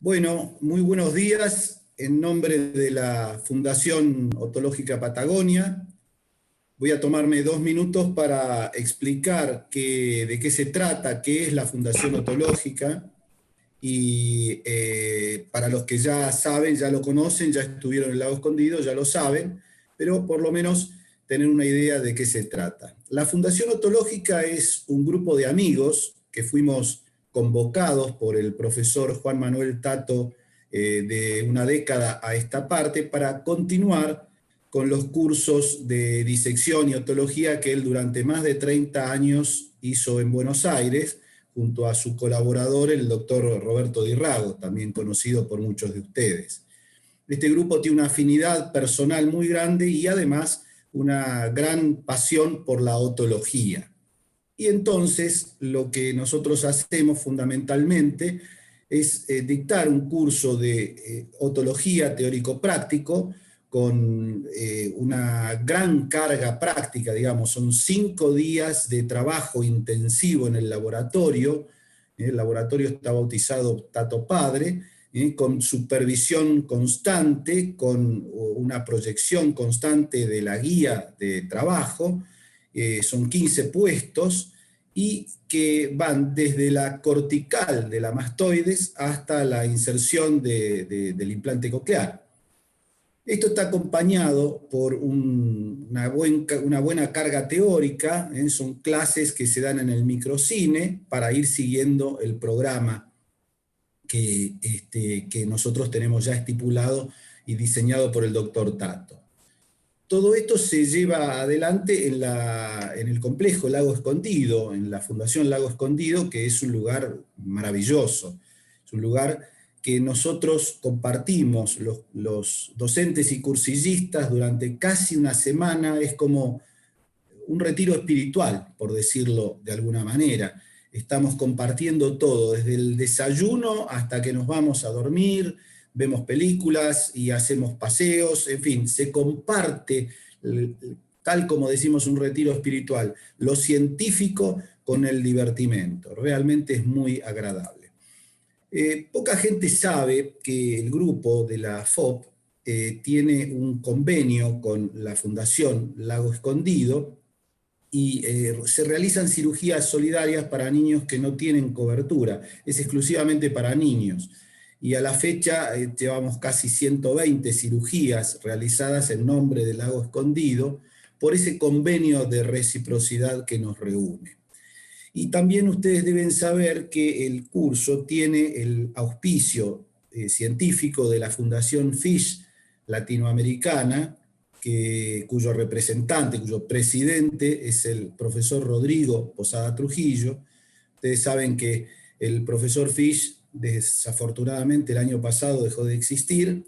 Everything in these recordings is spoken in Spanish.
Bueno, muy buenos días. En nombre de la Fundación Otológica Patagonia, voy a tomarme 2 minutos para explicar de qué se trata, qué es la Fundación Otológica. Y para los que ya saben, ya lo conocen, ya estuvieron en el Lago Escondido, ya lo saben, pero por lo menos tener una idea de qué se trata. La Fundación Otológica es un grupo de amigos que fuimos convocados por el profesor Juan Manuel Tato de una década a esta parte para continuar con los cursos de disección y otología que él durante más de 30 años hizo en Buenos Aires, junto a su colaborador, el doctor Roberto Di Rago, también conocido por muchos de ustedes. Este grupo tiene una afinidad personal muy grande y además una gran pasión por la otología. Y entonces lo que nosotros hacemos fundamentalmente es dictar un curso de otología teórico-práctico con una gran carga práctica, digamos, son 5 días de trabajo intensivo en el laboratorio. El laboratorio está bautizado Tato Padre, con supervisión constante, con una proyección constante de la guía de trabajo. Son 15 puestos y que van desde la cortical de la mastoides hasta la inserción del implante coclear. Esto está acompañado por una buena carga teórica, son clases que se dan en el microcine para ir siguiendo el programa que nosotros tenemos ya estipulado y diseñado por el doctor Tato. Todo esto se lleva adelante en el complejo Lago Escondido, en la Fundación Lago Escondido, que es un lugar maravilloso. Es un lugar que nosotros compartimos, los docentes y cursillistas, durante casi una semana. Es como un retiro espiritual, por decirlo de alguna manera. Estamos compartiendo todo, desde el desayuno hasta que nos vamos a dormir, vemos películas y hacemos paseos, en fin, se comparte, tal como decimos, un retiro espiritual, lo científico con el divertimento. Realmente es muy agradable. Poca gente sabe que el grupo de la FOP tiene un convenio con la Fundación Lago Escondido y se realizan cirugías solidarias para niños que no tienen cobertura. Es exclusivamente para niños. Y a la fecha llevamos casi 120 cirugías realizadas en nombre del Lago Escondido por ese convenio de reciprocidad que nos reúne. Y también ustedes deben saber que el curso tiene el auspicio científico de la Fundación Fish Latinoamericana, cuyo representante, cuyo presidente es el profesor Rodrigo Posada Trujillo. Ustedes saben que el profesor Fish, desafortunadamente el año pasado dejó de existir,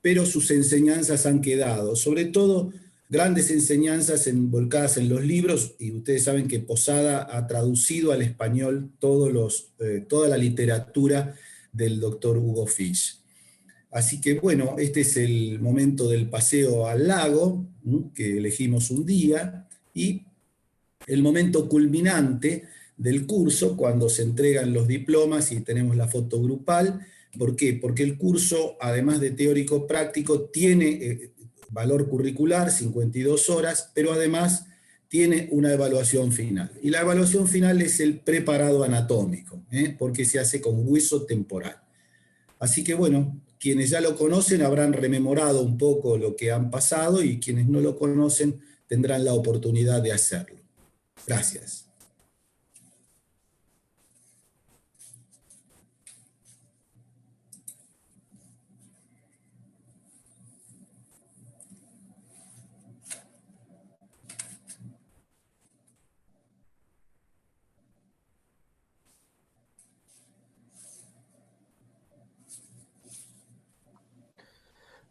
pero sus enseñanzas han quedado, sobre todo grandes enseñanzas volcadas en los libros, y ustedes saben que Posada ha traducido al español toda la literatura del doctor Hugo Fish. Así que bueno, este es el momento del paseo al lago, que elegimos un día, y el momento culminante del curso, cuando se entregan los diplomas y tenemos la foto grupal. ¿Por qué? Porque el curso, además de teórico práctico, tiene valor curricular, 52 horas, pero además tiene una evaluación final. Y la evaluación final es el preparado anatómico, porque se hace con hueso temporal. Así que bueno, quienes ya lo conocen habrán rememorado un poco lo que han pasado, y quienes no lo conocen tendrán la oportunidad de hacerlo. Gracias.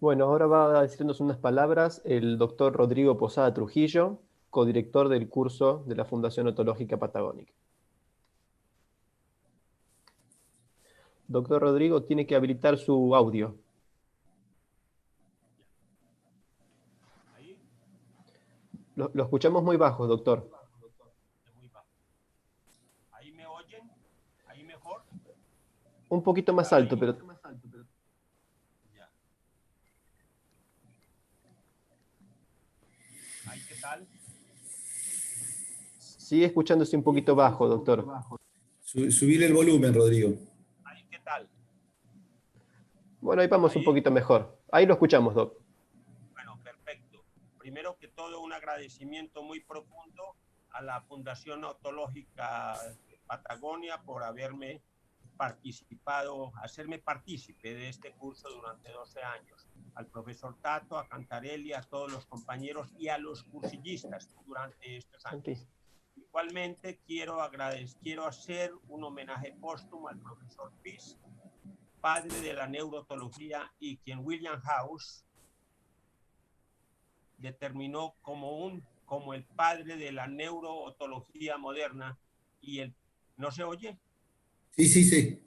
Bueno, ahora va a decirnos unas palabras el doctor Rodrigo Posada Trujillo, codirector del curso de la Fundación Otológica Patagónica. Doctor Rodrigo, tiene que habilitar su audio. Lo escuchamos muy bajo, doctor. ¿Ahí me oyen? ¿Ahí mejor? Un poquito más alto, pero Ya. ¿Ahí qué tal? sigue escuchándose un poquito bajo, doctor. Subile el volumen, Rodrigo. ¿Ahí qué tal? Bueno, ahí vamos un Ahí. poquito mejor. Ahí lo escuchamos, doc. Bueno, perfecto. Primero que todo, un agradecimiento muy profundo a la Fundación Otológica de Patagonia por hacerme partícipe de este curso durante 12 años. Al profesor Tato, a Cantarelli, a todos los compañeros y a los cursillistas durante estos años. Igualmente quiero hacer un homenaje póstumo al profesor Piz, padre de la neurotología y quien William House determinó como el padre de la neurotología moderna. Y el, ¿no se oye? Sí, sí, sí.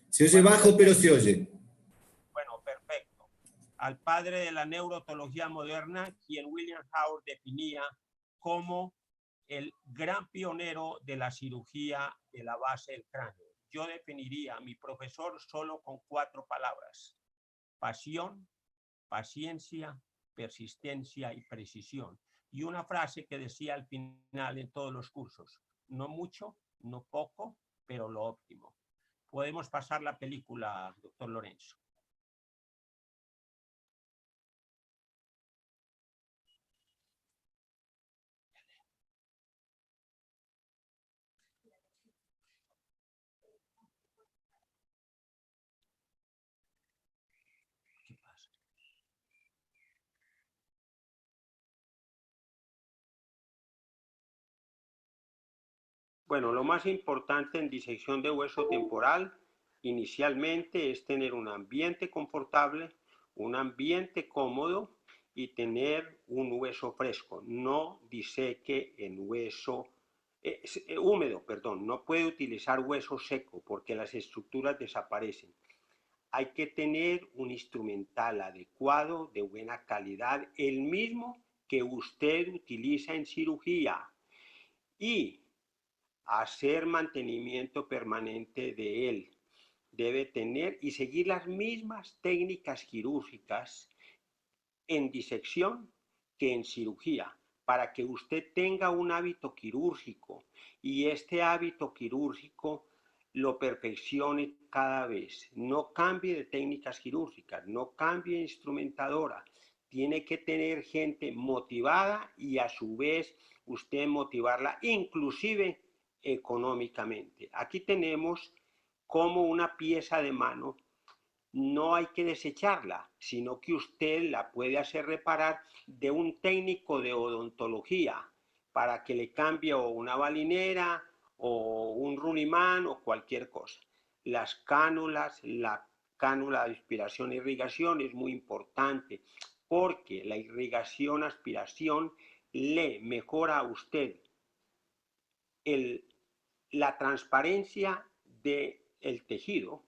Se oye bajo, pero se oye. Bueno, perfecto. Al padre de la neurotología moderna, quien William House definía como el gran pionero de la cirugía de la base del cráneo. Yo definiría a mi profesor solo con 4 palabras: pasión, paciencia, persistencia y precisión. Y una frase que decía al final en todos los cursos: no mucho, no poco, pero lo óptimo. Podemos pasar la película, doctor Lorenzo. ¿Qué pasa? Bueno, lo más importante en disección de hueso temporal inicialmente es tener un ambiente confortable, un ambiente cómodo y tener un hueso fresco. No diseque en hueso húmedo, perdón. No puede utilizar hueso seco porque las estructuras desaparecen. Hay que tener un instrumental adecuado, de buena calidad, el mismo que usted utiliza en cirugía, y hacer mantenimiento permanente de él. Debe tener y seguir las mismas técnicas quirúrgicas en disección que en cirugía, para que usted tenga un hábito quirúrgico y este hábito quirúrgico lo perfeccione cada vez. No cambie de técnicas quirúrgicas, no cambie de instrumentadora. Tiene que tener gente motivada y a su vez usted motivarla, inclusive económicamente. Aquí tenemos como una pieza de mano. No hay que desecharla, sino que usted la puede hacer reparar de un técnico de odontología para que le cambie o una balinera o un runimán o cualquier cosa. Las cánulas, la cánula de aspiración e irrigación es muy importante porque la irrigación, aspiración le mejora a usted la transparencia del tejido.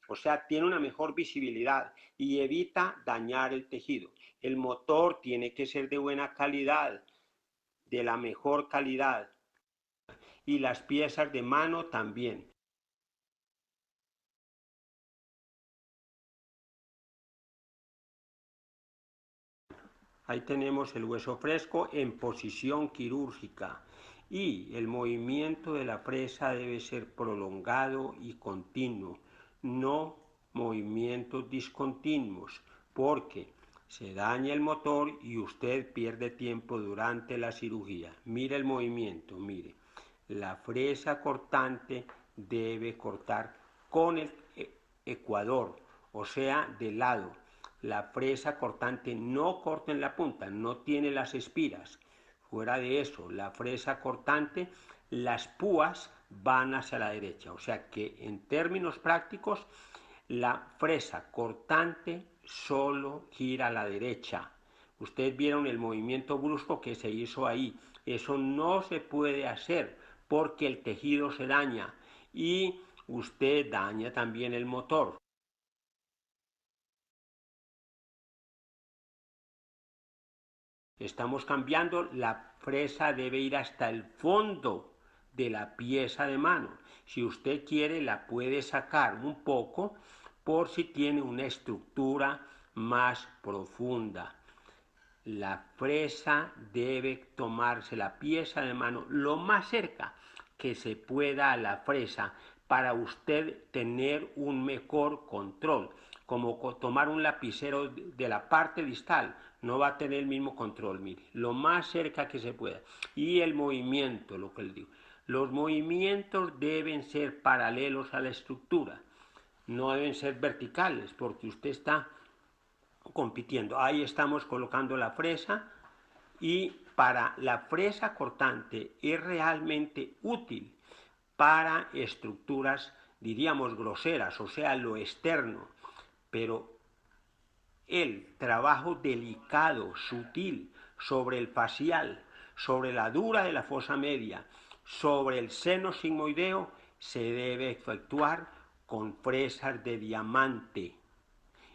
O sea, tiene una mejor visibilidad y evita dañar el tejido. El motor tiene que ser de buena calidad, de la mejor calidad. Y las piezas de mano también. Ahí tenemos el hueso fresco en posición quirúrgica. Y el movimiento de la fresa debe ser prolongado y continuo, no movimientos discontinuos, porque se daña el motor y usted pierde tiempo durante la cirugía. Mire el movimiento, mire. La fresa cortante debe cortar con el ecuador, o sea, de lado. La fresa cortante no corta en la punta, no tiene las espiras. Fuera de eso, la fresa cortante, las púas van hacia la derecha. O sea que en términos prácticos, la fresa cortante solo gira a la derecha. Ustedes vieron el movimiento brusco que se hizo ahí. Eso no se puede hacer porque el tejido se daña y usted daña también el motor. Estamos cambiando, la fresa debe ir hasta el fondo de la pieza de mano. Si usted quiere, la puede sacar un poco por si tiene una estructura más profunda. La fresa debe tomarse la pieza de mano lo más cerca que se pueda a la fresa para usted tener un mejor control. Como tomar un lapicero de la parte distal, no va a tener el mismo control, mire, lo más cerca que se pueda. Y el movimiento, lo que le digo, los movimientos deben ser paralelos a la estructura, no deben ser verticales, porque usted está compitiendo. Ahí estamos colocando la fresa, y para la fresa cortante es realmente útil para estructuras, diríamos, groseras, o sea, lo externo, pero el trabajo delicado, sutil, sobre el facial, sobre la dura de la fosa media, sobre el seno sigmoideo, se debe efectuar con fresas de diamante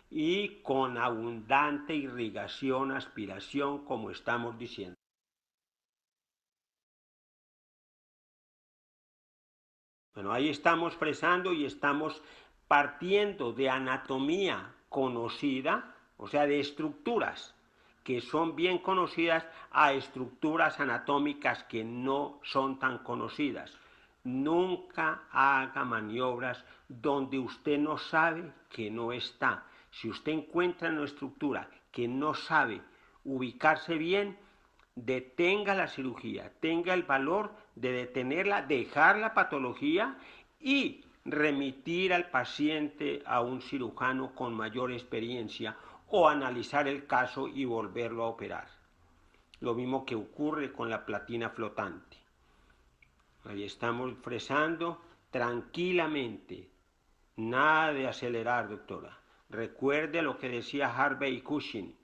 y con abundante irrigación, aspiración, como estamos diciendo. Bueno, ahí estamos fresando y estamos partiendo de anatomía conocida, o sea, de estructuras que son bien conocidas, a estructuras anatómicas que no son tan conocidas. Nunca haga maniobras donde usted no sabe que no está. Si usted encuentra una estructura que no sabe ubicarse bien, detenga la cirugía, tenga el valor de detenerla, dejar la patología y remitir al paciente a un cirujano con mayor experiencia o analizar el caso y volverlo a operar. Lo mismo que ocurre con la platina flotante. Ahí estamos fresando tranquilamente. Nada de acelerar, doctora. Recuerde lo que decía Harvey Cushing.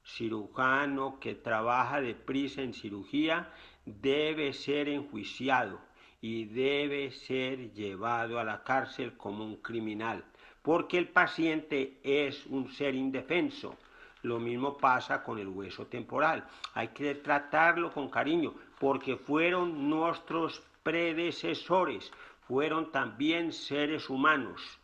Cirujano que trabaja deprisa en cirugía debe ser enjuiciado y debe ser llevado a la cárcel como un criminal, porque el paciente es un ser indefenso. Lo mismo pasa con el hueso temporal. Hay que tratarlo con cariño, porque fueron nuestros predecesores, fueron también seres humanos.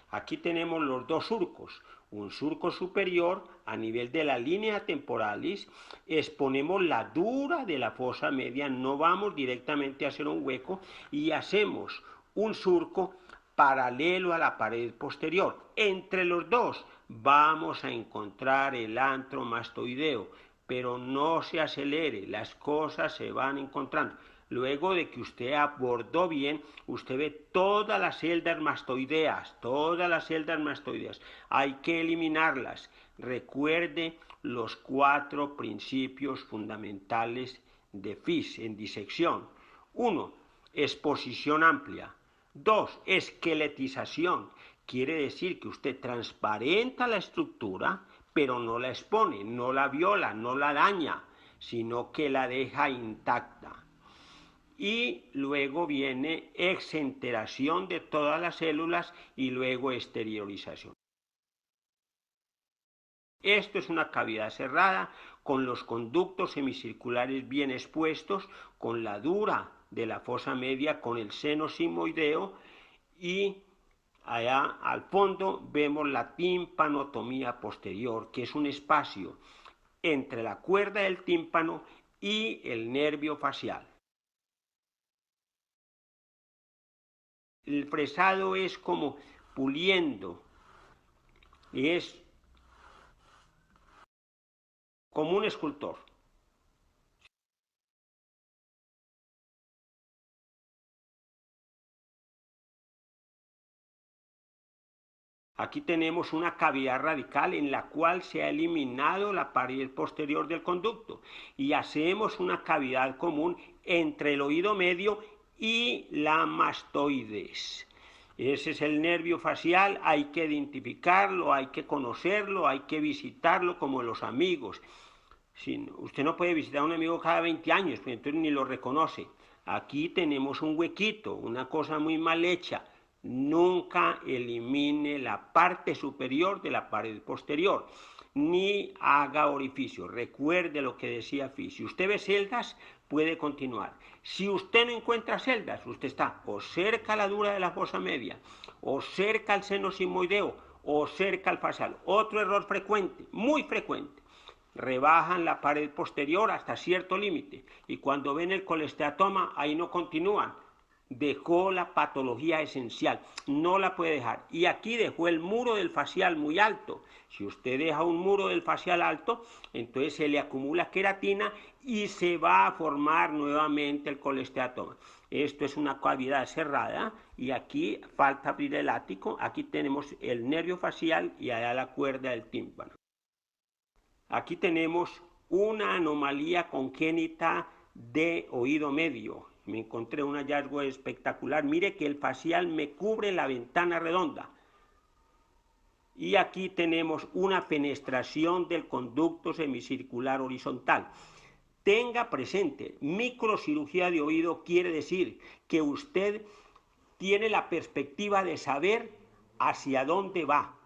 Aquí tenemos los dos surcos, un surco superior a nivel de la línea temporalis, exponemos la dura de la fosa media, no vamos directamente a hacer un hueco y hacemos un surco paralelo a la pared posterior. Entre los dos vamos a encontrar el antro mastoideo, pero no se acelere, las cosas se van encontrando. Luego de que usted abordó bien, usted ve todas las celdas mastoideas, hay que eliminarlas. Recuerde los 4 principios fundamentales de FIS en disección. 1. Exposición amplia. 2. Esqueletización. Quiere decir que usted transparenta la estructura, pero no la expone, no la viola, no la daña, sino que la deja intacta. Y luego viene exenteración de todas las células y luego exteriorización. Esto es una cavidad cerrada con los conductos semicirculares bien expuestos, con la dura de la fosa media, con el seno sigmoideo, y allá al fondo vemos la timpanotomía posterior, que es un espacio entre la cuerda del tímpano y el nervio facial. El fresado es como puliendo, y es como un escultor. Aquí tenemos una cavidad radical en la cual se ha eliminado la pared posterior del conducto y hacemos una cavidad común entre el oído medio y la mastoides. Ese es el nervio facial, hay que identificarlo, hay que conocerlo, hay que visitarlo como los amigos. Usted no puede visitar a un amigo cada 20 años, pues entonces ni lo reconoce. Aquí tenemos un huequito, una cosa muy mal hecha. Nunca elimine la parte superior de la pared posterior. ni haga orificio. Recuerde lo que decía Fi. Si usted ve celdas, puede continuar. Si usted no encuentra celdas, usted está o cerca a la dura de la fosa media, o cerca al seno sigmoideo, o cerca al facial. Otro error frecuente, muy frecuente. Rebajan la pared posterior hasta cierto límite y cuando ven el colesteatoma, ahí no continúan. Dejó la patología esencial, no la puede dejar. Y aquí dejó el muro del facial muy alto. Si usted deja un muro del facial alto, entonces se le acumula queratina y se va a formar nuevamente el colesteatoma. Esto es una cavidad cerrada y aquí falta abrir el ático. Aquí tenemos el nervio facial y allá la cuerda del tímpano. Aquí tenemos una anomalía congénita de oído medio. Me encontré un hallazgo espectacular. Mire que el facial me cubre la ventana redonda. Y aquí tenemos una fenestración del conducto semicircular horizontal. Tenga presente, microcirugía de oído quiere decir que usted tiene la perspectiva de saber hacia dónde va.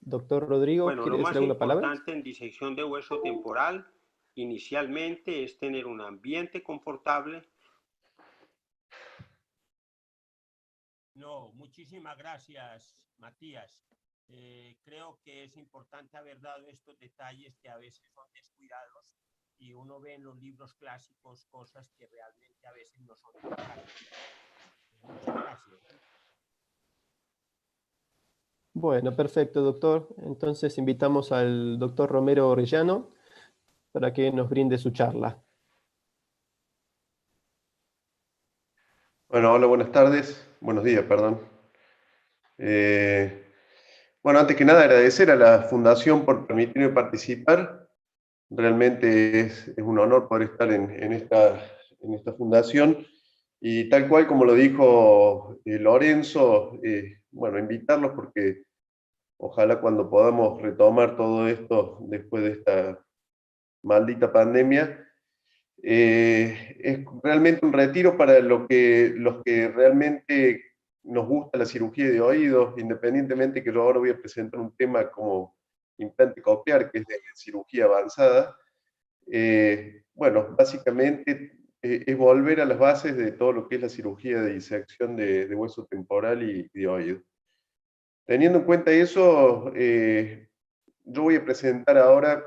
Doctor Rodrigo, Bueno, ¿quiere lo decir más alguna palabra? importante en disección de hueso temporal inicialmente es tener un ambiente confortable. No, muchísimas gracias, Matías. Creo que es importante haber dado estos detalles que a veces son descuidados y uno ve en los libros clásicos cosas que realmente a veces no son tan prácticas. Muchas gracias. Bueno, perfecto, doctor. Entonces invitamos al doctor Romero Orellano para que nos brinde su charla. Bueno, hola, buenas tardes, buenos días, perdón. Bueno, antes que nada agradecer a la Fundación por permitirme participar. Realmente es un honor poder estar en esta fundación y tal cual como lo dijo Lorenzo, bueno, invitarlos porque ojalá cuando podamos retomar todo esto después de esta maldita pandemia, es realmente un retiro para los que realmente nos gusta la cirugía de oídos, independientemente que yo ahora voy a presentar un tema como implante coclear, que es de cirugía avanzada. Bueno, básicamente es volver a las bases de todo lo que es la cirugía de disección de hueso temporal y de oído. Teniendo en cuenta eso, yo voy a presentar ahora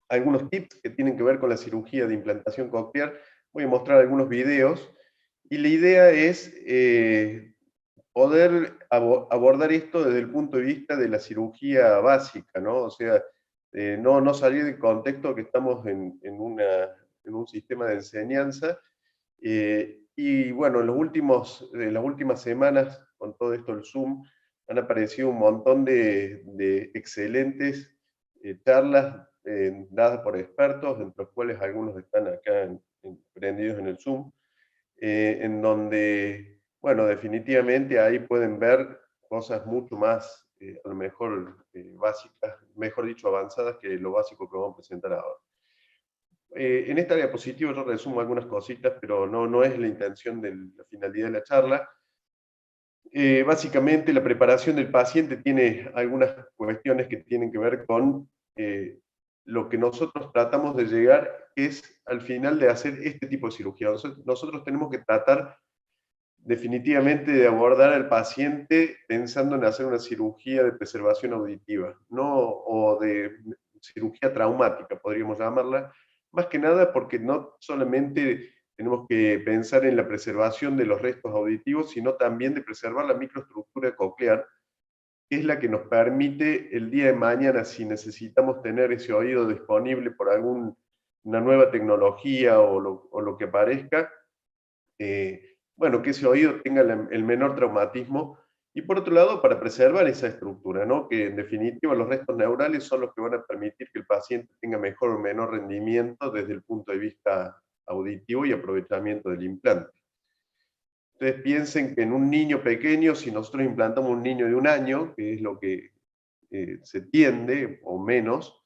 algunos tips que tienen que ver con la cirugía de implantación coclear. Voy a mostrar algunos videos y la idea es poder abordar esto desde el punto de vista de la cirugía básica, ¿no? O sea, no salir del contexto que estamos en un sistema de enseñanza. Y bueno, en las últimas semanas, con todo esto del Zoom, han aparecido un montón de excelentes charlas dadas por expertos, entre los cuales algunos están acá prendidos en el Zoom, en donde, bueno, definitivamente ahí pueden ver cosas mucho más, a lo mejor básicas, mejor dicho, avanzadas que lo básico que vamos a presentar ahora. En esta diapositiva yo resumo algunas cositas, pero no es la intención de la finalidad de la charla. Básicamente la preparación del paciente tiene algunas cuestiones que tienen que ver con lo que nosotros tratamos de llegar, que es al final de hacer este tipo de cirugía. Nosotros tenemos que tratar definitivamente de abordar al paciente pensando en hacer una cirugía de preservación auditiva, ¿no? O de cirugía traumática, podríamos llamarla, más que nada porque no solamente tenemos que pensar en la preservación de los restos auditivos, sino también de preservar la microestructura coclear, que es la que nos permite el día de mañana, si necesitamos tener ese oído disponible por alguna nueva tecnología o lo que aparezca, bueno, que ese oído tenga el menor traumatismo, y por otro lado, para preservar esa estructura, ¿no? Que en definitiva los restos neurales son los que van a permitir que el paciente tenga mejor o menor rendimiento desde el punto de vista auditivo y aprovechamiento del implante. Ustedes piensen que en un niño pequeño, si nosotros implantamos un niño de 1 año, que es lo que se tiende, o menos,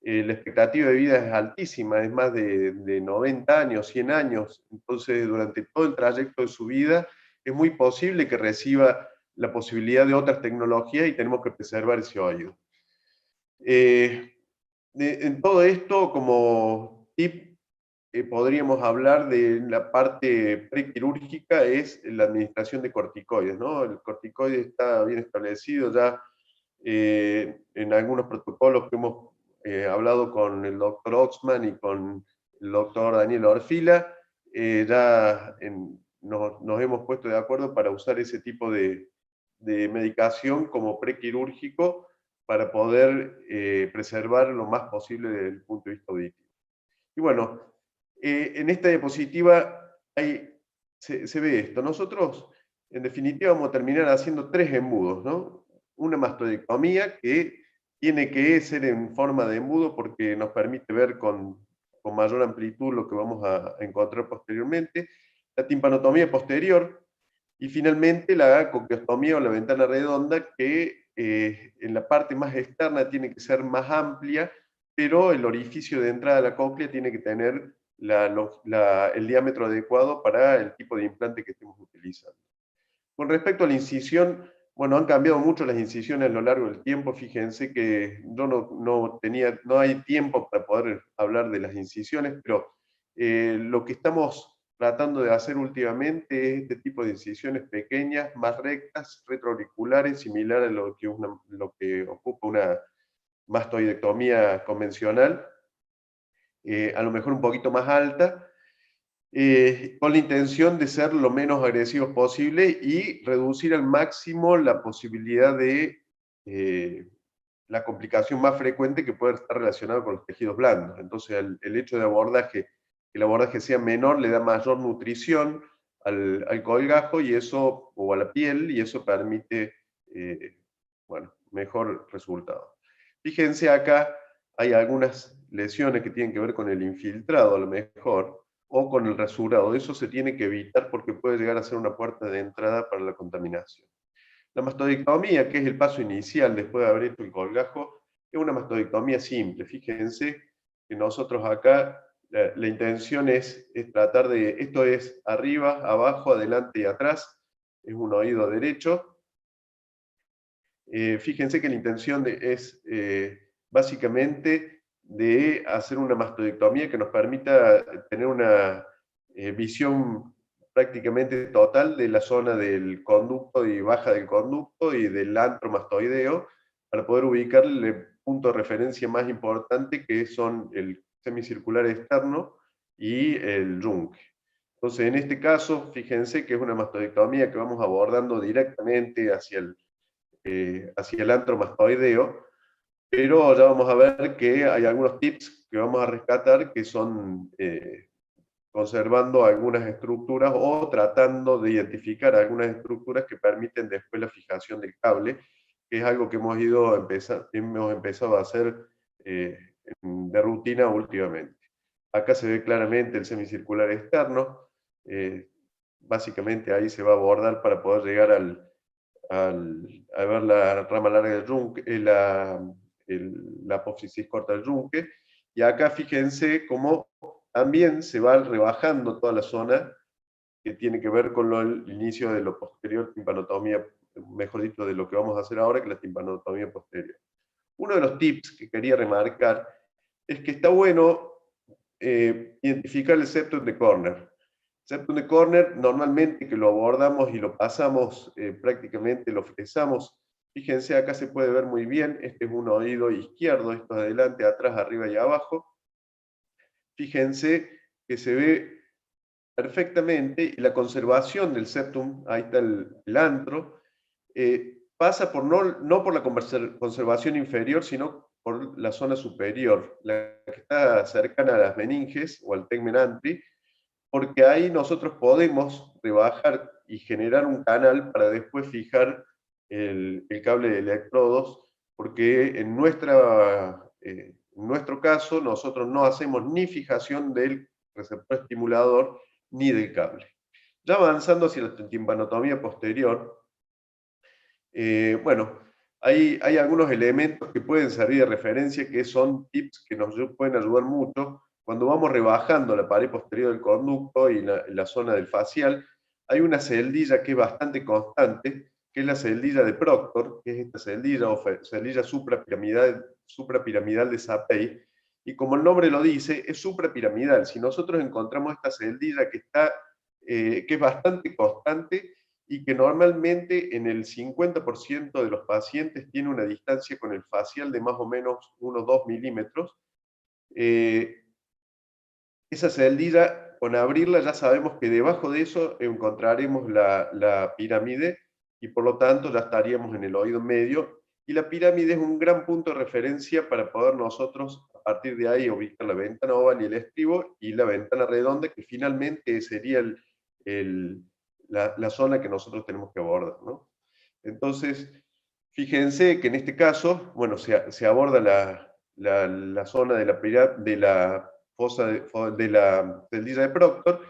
la expectativa de vida es altísima, es más de 90 años, 100 años, entonces durante todo el trayecto de su vida es muy posible que reciba la posibilidad de otras tecnologías y tenemos que preservar ese oído. En todo esto, como tip, podríamos hablar de la parte prequirúrgica, es la administración de corticoides, ¿no? El corticoide está bien establecido ya en algunos protocolos que hemos hablado con el doctor Oxman y con el doctor Daniel Orfila, nos hemos puesto de acuerdo para usar ese tipo de medicación como prequirúrgico para poder preservar lo más posible desde el punto de vista auditivo. Y bueno, en esta diapositiva se ve esto. Nosotros, en definitiva, vamos a terminar haciendo 3 embudos, ¿no? Una mastodectomía que tiene que ser en forma de embudo porque nos permite ver con mayor amplitud lo que vamos a encontrar posteriormente. La timpanotomía posterior, y finalmente la coqueostomía o la ventana redonda, que en la parte más externa tiene que ser más amplia, pero el orificio de entrada de la cóclea tiene que tener el diámetro adecuado para el tipo de implante que estemos utilizando. Con respecto a la incisión, bueno, han cambiado mucho las incisiones a lo largo del tiempo. Fíjense que yo no hay tiempo para poder hablar de las incisiones, pero lo que estamos tratando de hacer últimamente es este tipo de incisiones pequeñas, más rectas, retroauriculares, similar a lo que ocupa una mastoidectomía convencional, a lo mejor un poquito más alta, con la intención de ser lo menos agresivos posible y reducir al máximo la posibilidad de la complicación más frecuente que puede estar relacionada con los tejidos blandos. Entonces el hecho de que el abordaje sea menor le da mayor nutrición al colgajo y eso, o a la piel, y eso permite bueno, mejor resultado. Fíjense acá, hay algunas lesiones que tienen que ver con el infiltrado a lo mejor, o con el rasurado. Eso se tiene que evitar porque puede llegar a ser una puerta de entrada para la contaminación. La mastodectomía, que es el paso inicial después de haber hecho el colgajo, es una mastodectomía simple. Fíjense que nosotros acá la intención es tratar de, esto es arriba, abajo, adelante y atrás, es un oído derecho. Fíjense que la intención es básicamente de hacer una mastodectomía que nos permita tener una visión prácticamente total de la zona del conducto y baja del conducto y del antro mastoideo, para poder ubicar el punto de referencia más importante, que son el semicircular externo y el yunque. Entonces, en este caso, fíjense que es una mastodectomía que vamos abordando directamente hacia el antro mastoideo, pero ya vamos a ver que hay algunos tips que vamos a rescatar que son conservando algunas estructuras o tratando de identificar algunas estructuras que permiten después la fijación del cable, que es algo que hemos empezado a hacer de rutina últimamente. Acá se ve claramente el semicircular externo, básicamente ahí se va a abordar para poder llegar a ver la rama larga del yunque, la apófisis corta del yunque, y acá fíjense cómo también se va rebajando toda la zona que tiene que ver con el inicio de lo posterior, timpanotomía, mejor dicho, de lo que vamos a hacer ahora, que es la timpanotomía posterior. Uno de los tips que quería remarcar es que está bueno identificar el septum de Corner. Septum de Corner, normalmente que lo abordamos y lo pasamos, prácticamente lo fresamos. Fíjense, acá se puede ver muy bien, este es un oído izquierdo, esto es adelante, atrás, arriba y abajo. Fíjense que se ve perfectamente, y la conservación del septum, ahí está el antro, pasa por no por la conservación inferior, sino por la zona superior, la que está cercana a las meninges o al tegmen antri, porque ahí nosotros podemos rebajar y generar un canal para después fijar el cable de electrodos, porque en nuestro caso nosotros no hacemos ni fijación del receptor estimulador ni del cable. Ya avanzando hacia la timpanotomía posterior, bueno, hay algunos elementos que pueden servir de referencia, que son tips que nos pueden ayudar mucho. Cuando vamos rebajando la pared posterior del conducto y la zona del facial, hay una celdilla que es bastante constante, que es la celdilla de Proctor, que es esta celdilla o celdilla suprapiramidal de Zapey, y como el nombre lo dice, es suprapiramidal. Si nosotros encontramos esta celdilla que es bastante constante y que normalmente en el 50% de los pacientes tiene una distancia con el facial de más o menos unos 2 milímetros, esa celdilla, con abrirla ya sabemos que debajo de eso encontraremos la pirámide y por lo tanto ya estaríamos en el oído medio, y la pirámide es un gran punto de referencia para poder nosotros a partir de ahí ubicar la ventana oval y el estribo y la ventana redonda, que finalmente sería la zona que nosotros tenemos que abordar, ¿no? Entonces, fíjense que en este caso, bueno, se aborda la zona de la fosa de la celdilla de Proctor,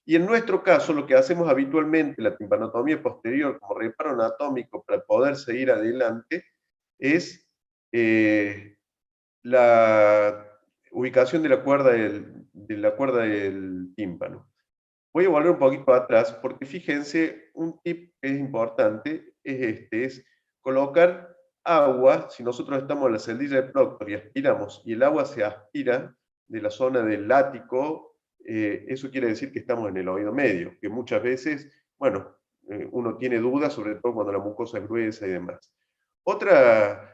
y en nuestro caso lo que hacemos habitualmente, la timpanotomía posterior como reparo anatómico para poder seguir adelante, es la ubicación de la cuerda del tímpano. Voy a volver un poquito atrás porque fíjense, un tip que es importante es colocar agua. Si nosotros estamos en la celdilla de Proctor y aspiramos y el agua se aspira de la zona del látigo, eso quiere decir que estamos en el oído medio, que muchas veces, bueno, uno tiene dudas, sobre todo cuando la mucosa es gruesa y demás. Otra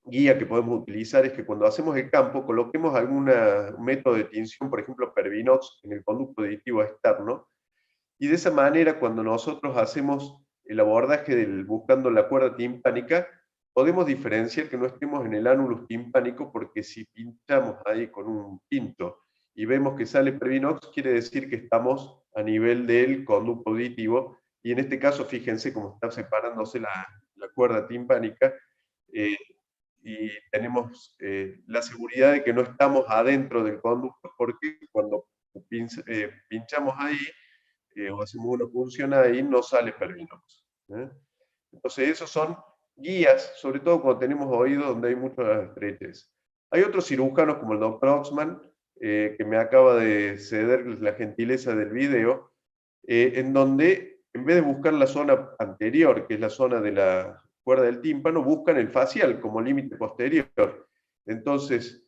guía que podemos utilizar es que cuando hacemos el campo coloquemos algún método de tinción, por ejemplo Pervinox, en el conducto auditivo externo, y de esa manera cuando nosotros hacemos el abordaje buscando la cuerda timpánica, podemos diferenciar que no estemos en el ánulus timpánico, porque si pinchamos ahí con un pinto y vemos que sale Pervinox, quiere decir que estamos a nivel del conducto auditivo, y en este caso fíjense cómo está separándose la cuerda timpánica, y tenemos la seguridad de que no estamos adentro del conducto, porque cuando pinchamos ahí o hacemos una punción ahí, no sale Pervinox. Entonces, esos son guías, sobre todo cuando tenemos oídos donde hay mucha estrechez. Hay otros cirujanos, como el doctor Oxman, que me acaba de ceder la gentileza del video, en donde, en vez de buscar la zona anterior, que es la zona de la cuerda del tímpano, buscan el facial como límite posterior. Entonces,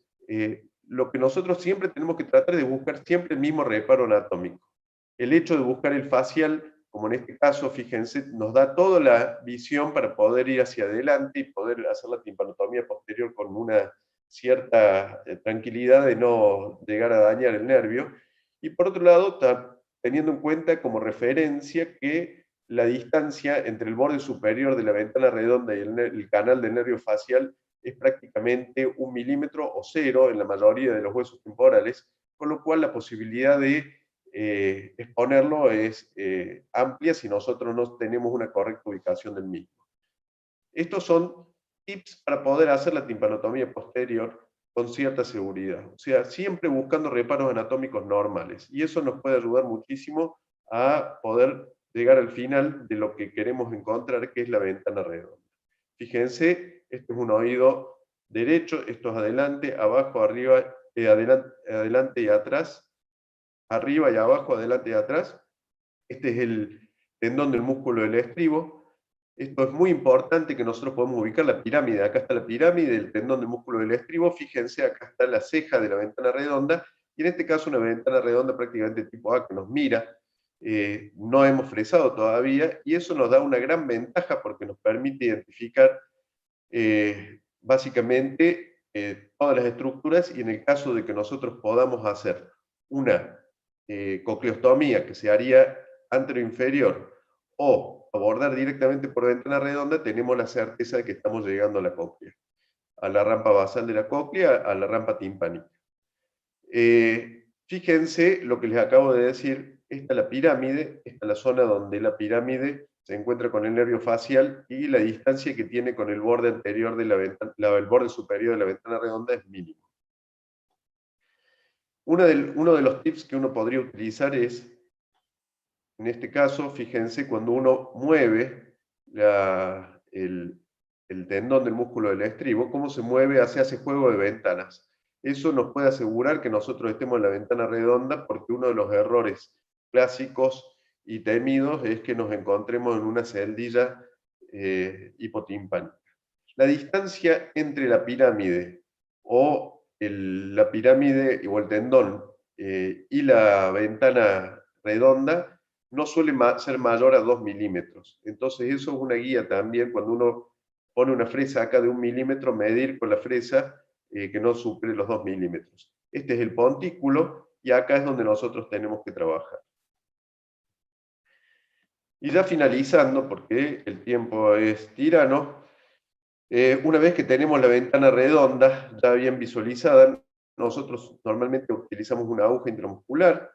lo que nosotros siempre tenemos que tratar de buscar siempre el mismo reparo anatómico. El hecho de buscar el facial, como en este caso, fíjense, nos da toda la visión para poder ir hacia adelante y poder hacer la timpanotomía posterior con una cierta tranquilidad de no llegar a dañar el nervio. Y por otro lado, teniendo en cuenta como referencia que la distancia entre el borde superior de la ventana redonda y el canal del nervio facial es prácticamente 1 milímetro o 0 en la mayoría de los huesos temporales, con lo cual la posibilidad de exponerlo es amplia si nosotros no tenemos una correcta ubicación del mismo. Estos son tips para poder hacer la timpanotomía posterior con cierta seguridad, o sea, siempre buscando reparos anatómicos normales, y eso nos puede ayudar muchísimo a poder llegar al final de lo que queremos encontrar, que es la ventana redonda. Fíjense, este es un oído derecho, esto es adelante, abajo, arriba, adelante y atrás, arriba y abajo, adelante y atrás. Este es el tendón del músculo del estribo. Esto es muy importante que nosotros podamos ubicar la pirámide. Acá está la pirámide, el tendón del músculo del estribo. Fíjense, acá está la ceja de la ventana redonda, y en este caso una ventana redonda prácticamente tipo A que nos mira. No hemos fresado todavía, y eso nos da una gran ventaja porque nos permite identificar básicamente todas las estructuras, y en el caso de que nosotros podamos hacer una cocleostomía que se haría anteroinferior o abordar directamente por ventana redonda, tenemos la certeza de que estamos llegando a la cóclea, a la rampa basal de la cóclea, a la rampa timpánica. Fíjense lo que les acabo de decir, esta es la pirámide, esta es la zona donde la pirámide se encuentra con el nervio facial, y la distancia que tiene con el borde anterior de el borde superior de la ventana redonda es mínimo. Uno de los tips que uno podría utilizar es, en este caso, fíjense, cuando uno mueve el tendón del músculo del estribo, cómo se mueve, hace juego de ventanas. Eso nos puede asegurar que nosotros estemos en la ventana redonda, porque uno de los errores clásicos y temidos es que nos encontremos en una celdilla hipotimpánica. La distancia entre la pirámide o la pirámide o el tendón y la ventana redonda no suele ser mayor a 2 milímetros. Entonces eso es una guía también cuando uno pone una fresa acá de 1 milímetro, medir con la fresa que no supere los 2 milímetros. Este es el pontículo y acá es donde nosotros tenemos que trabajar. Y ya finalizando, porque el tiempo es tirano, una vez que tenemos la ventana redonda ya bien visualizada, nosotros normalmente utilizamos una aguja intramuscular.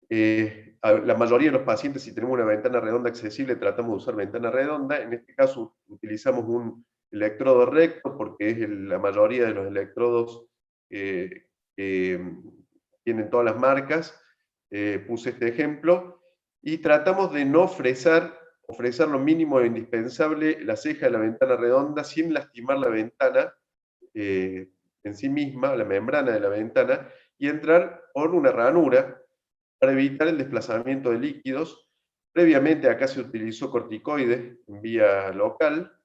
La mayoría de los pacientes, si tenemos una ventana redonda accesible, tratamos de usar ventana redonda. En este caso utilizamos un electrodo recto, porque es la mayoría de los electrodos que tienen todas las marcas. Puse este ejemplo. Y tratamos de no fresar lo mínimo e indispensable la ceja de la ventana redonda sin lastimar la ventana en sí misma, la membrana de la ventana, y entrar por una ranura para evitar el desplazamiento de líquidos. Previamente acá se utilizó corticoides en vía local,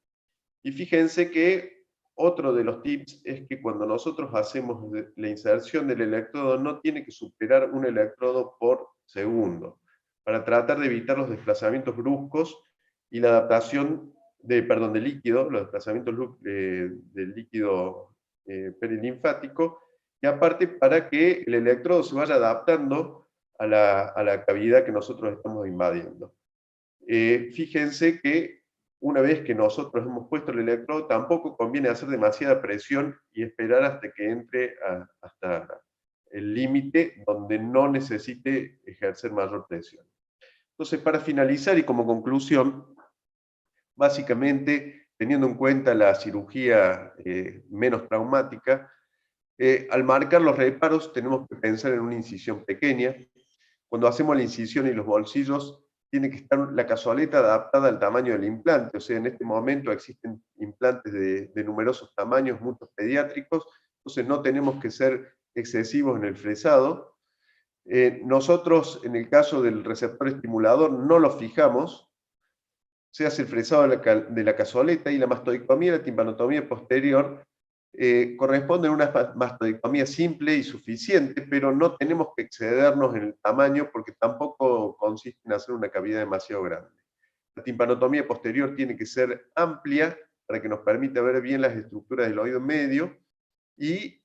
y fíjense que otro de los tips es que cuando nosotros hacemos la inserción del electrodo no tiene que superar un electrodo por segundo, para tratar de evitar los desplazamientos bruscos y la adaptación de líquido, los desplazamientos del líquido perilinfático, y aparte para que el electrodo se vaya adaptando a la cavidad que nosotros estamos invadiendo. Fíjense que una vez que nosotros hemos puesto el electrodo, tampoco conviene hacer demasiada presión y esperar hasta que entre hasta el límite donde no necesite ejercer mayor presión. Entonces, para finalizar y como conclusión, básicamente, teniendo en cuenta la cirugía menos traumática, al marcar los reparos tenemos que pensar en una incisión pequeña. Cuando hacemos la incisión y los bolsillos, tiene que estar la cazoleta adaptada al tamaño del implante. O sea, en este momento existen implantes de numerosos tamaños, muchos pediátricos, entonces no tenemos que ser excesivos en el fresado. Nosotros, en el caso del receptor estimulador, no lo fijamos. Se hace el fresado de la cazoleta, y la mastoidectomía y la timpanotomía posterior corresponden a una mastoidectomía simple y suficiente, pero no tenemos que excedernos en el tamaño porque tampoco consiste en hacer una cavidad demasiado grande. La timpanotomía posterior tiene que ser amplia para que nos permita ver bien las estructuras del oído medio y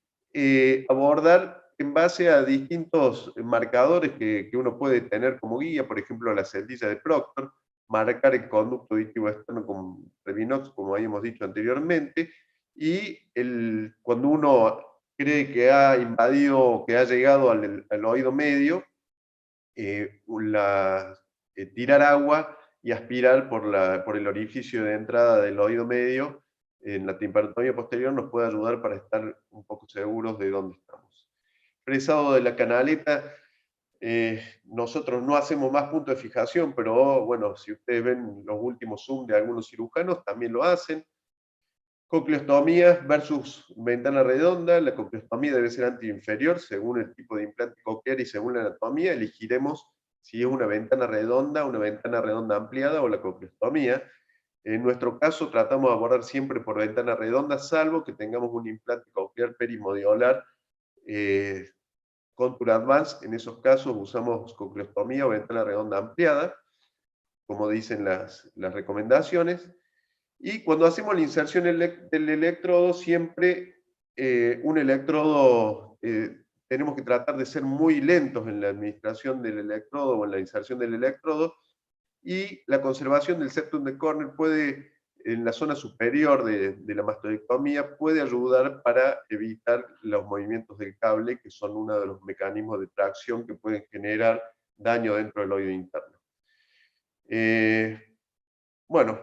abordar en base a distintos marcadores que uno puede tener como guía, por ejemplo la celdilla de Proctor, marcar el conducto auditivo externo con Revinox, como habíamos dicho anteriormente, y cuando uno cree que ha invadido, que ha llegado al oído medio, tirar agua y aspirar por el orificio de entrada del oído medio en la timpanotomía posterior nos puede ayudar para estar un poco seguros de dónde estamos. Fresado de la canaleta, nosotros no hacemos más puntos de fijación, pero bueno, si ustedes ven los últimos Zoom de algunos cirujanos, también lo hacen. Cocleostomía versus ventana redonda. La cocleostomía debe ser anti-inferior según el tipo de implante coclear y según la anatomía. Elegiremos si es una ventana redonda ampliada o la cocleostomía. En nuestro caso tratamos de abordar siempre por ventana redonda, salvo que tengamos un implante coclear perimodiolar Contour Advance. En esos casos usamos cocleostomía o ventana redonda ampliada, como dicen las recomendaciones. Y cuando hacemos la inserción del electrodo, siempre un electrodo, tenemos que tratar de ser muy lentos en la administración del electrodo o en la inserción del electrodo, y la conservación del septum de Cornell puede, en la zona superior de la mastoidectomía, puede ayudar para evitar los movimientos del cable, que son uno de los mecanismos de tracción que pueden generar daño dentro del oído interno. Bueno,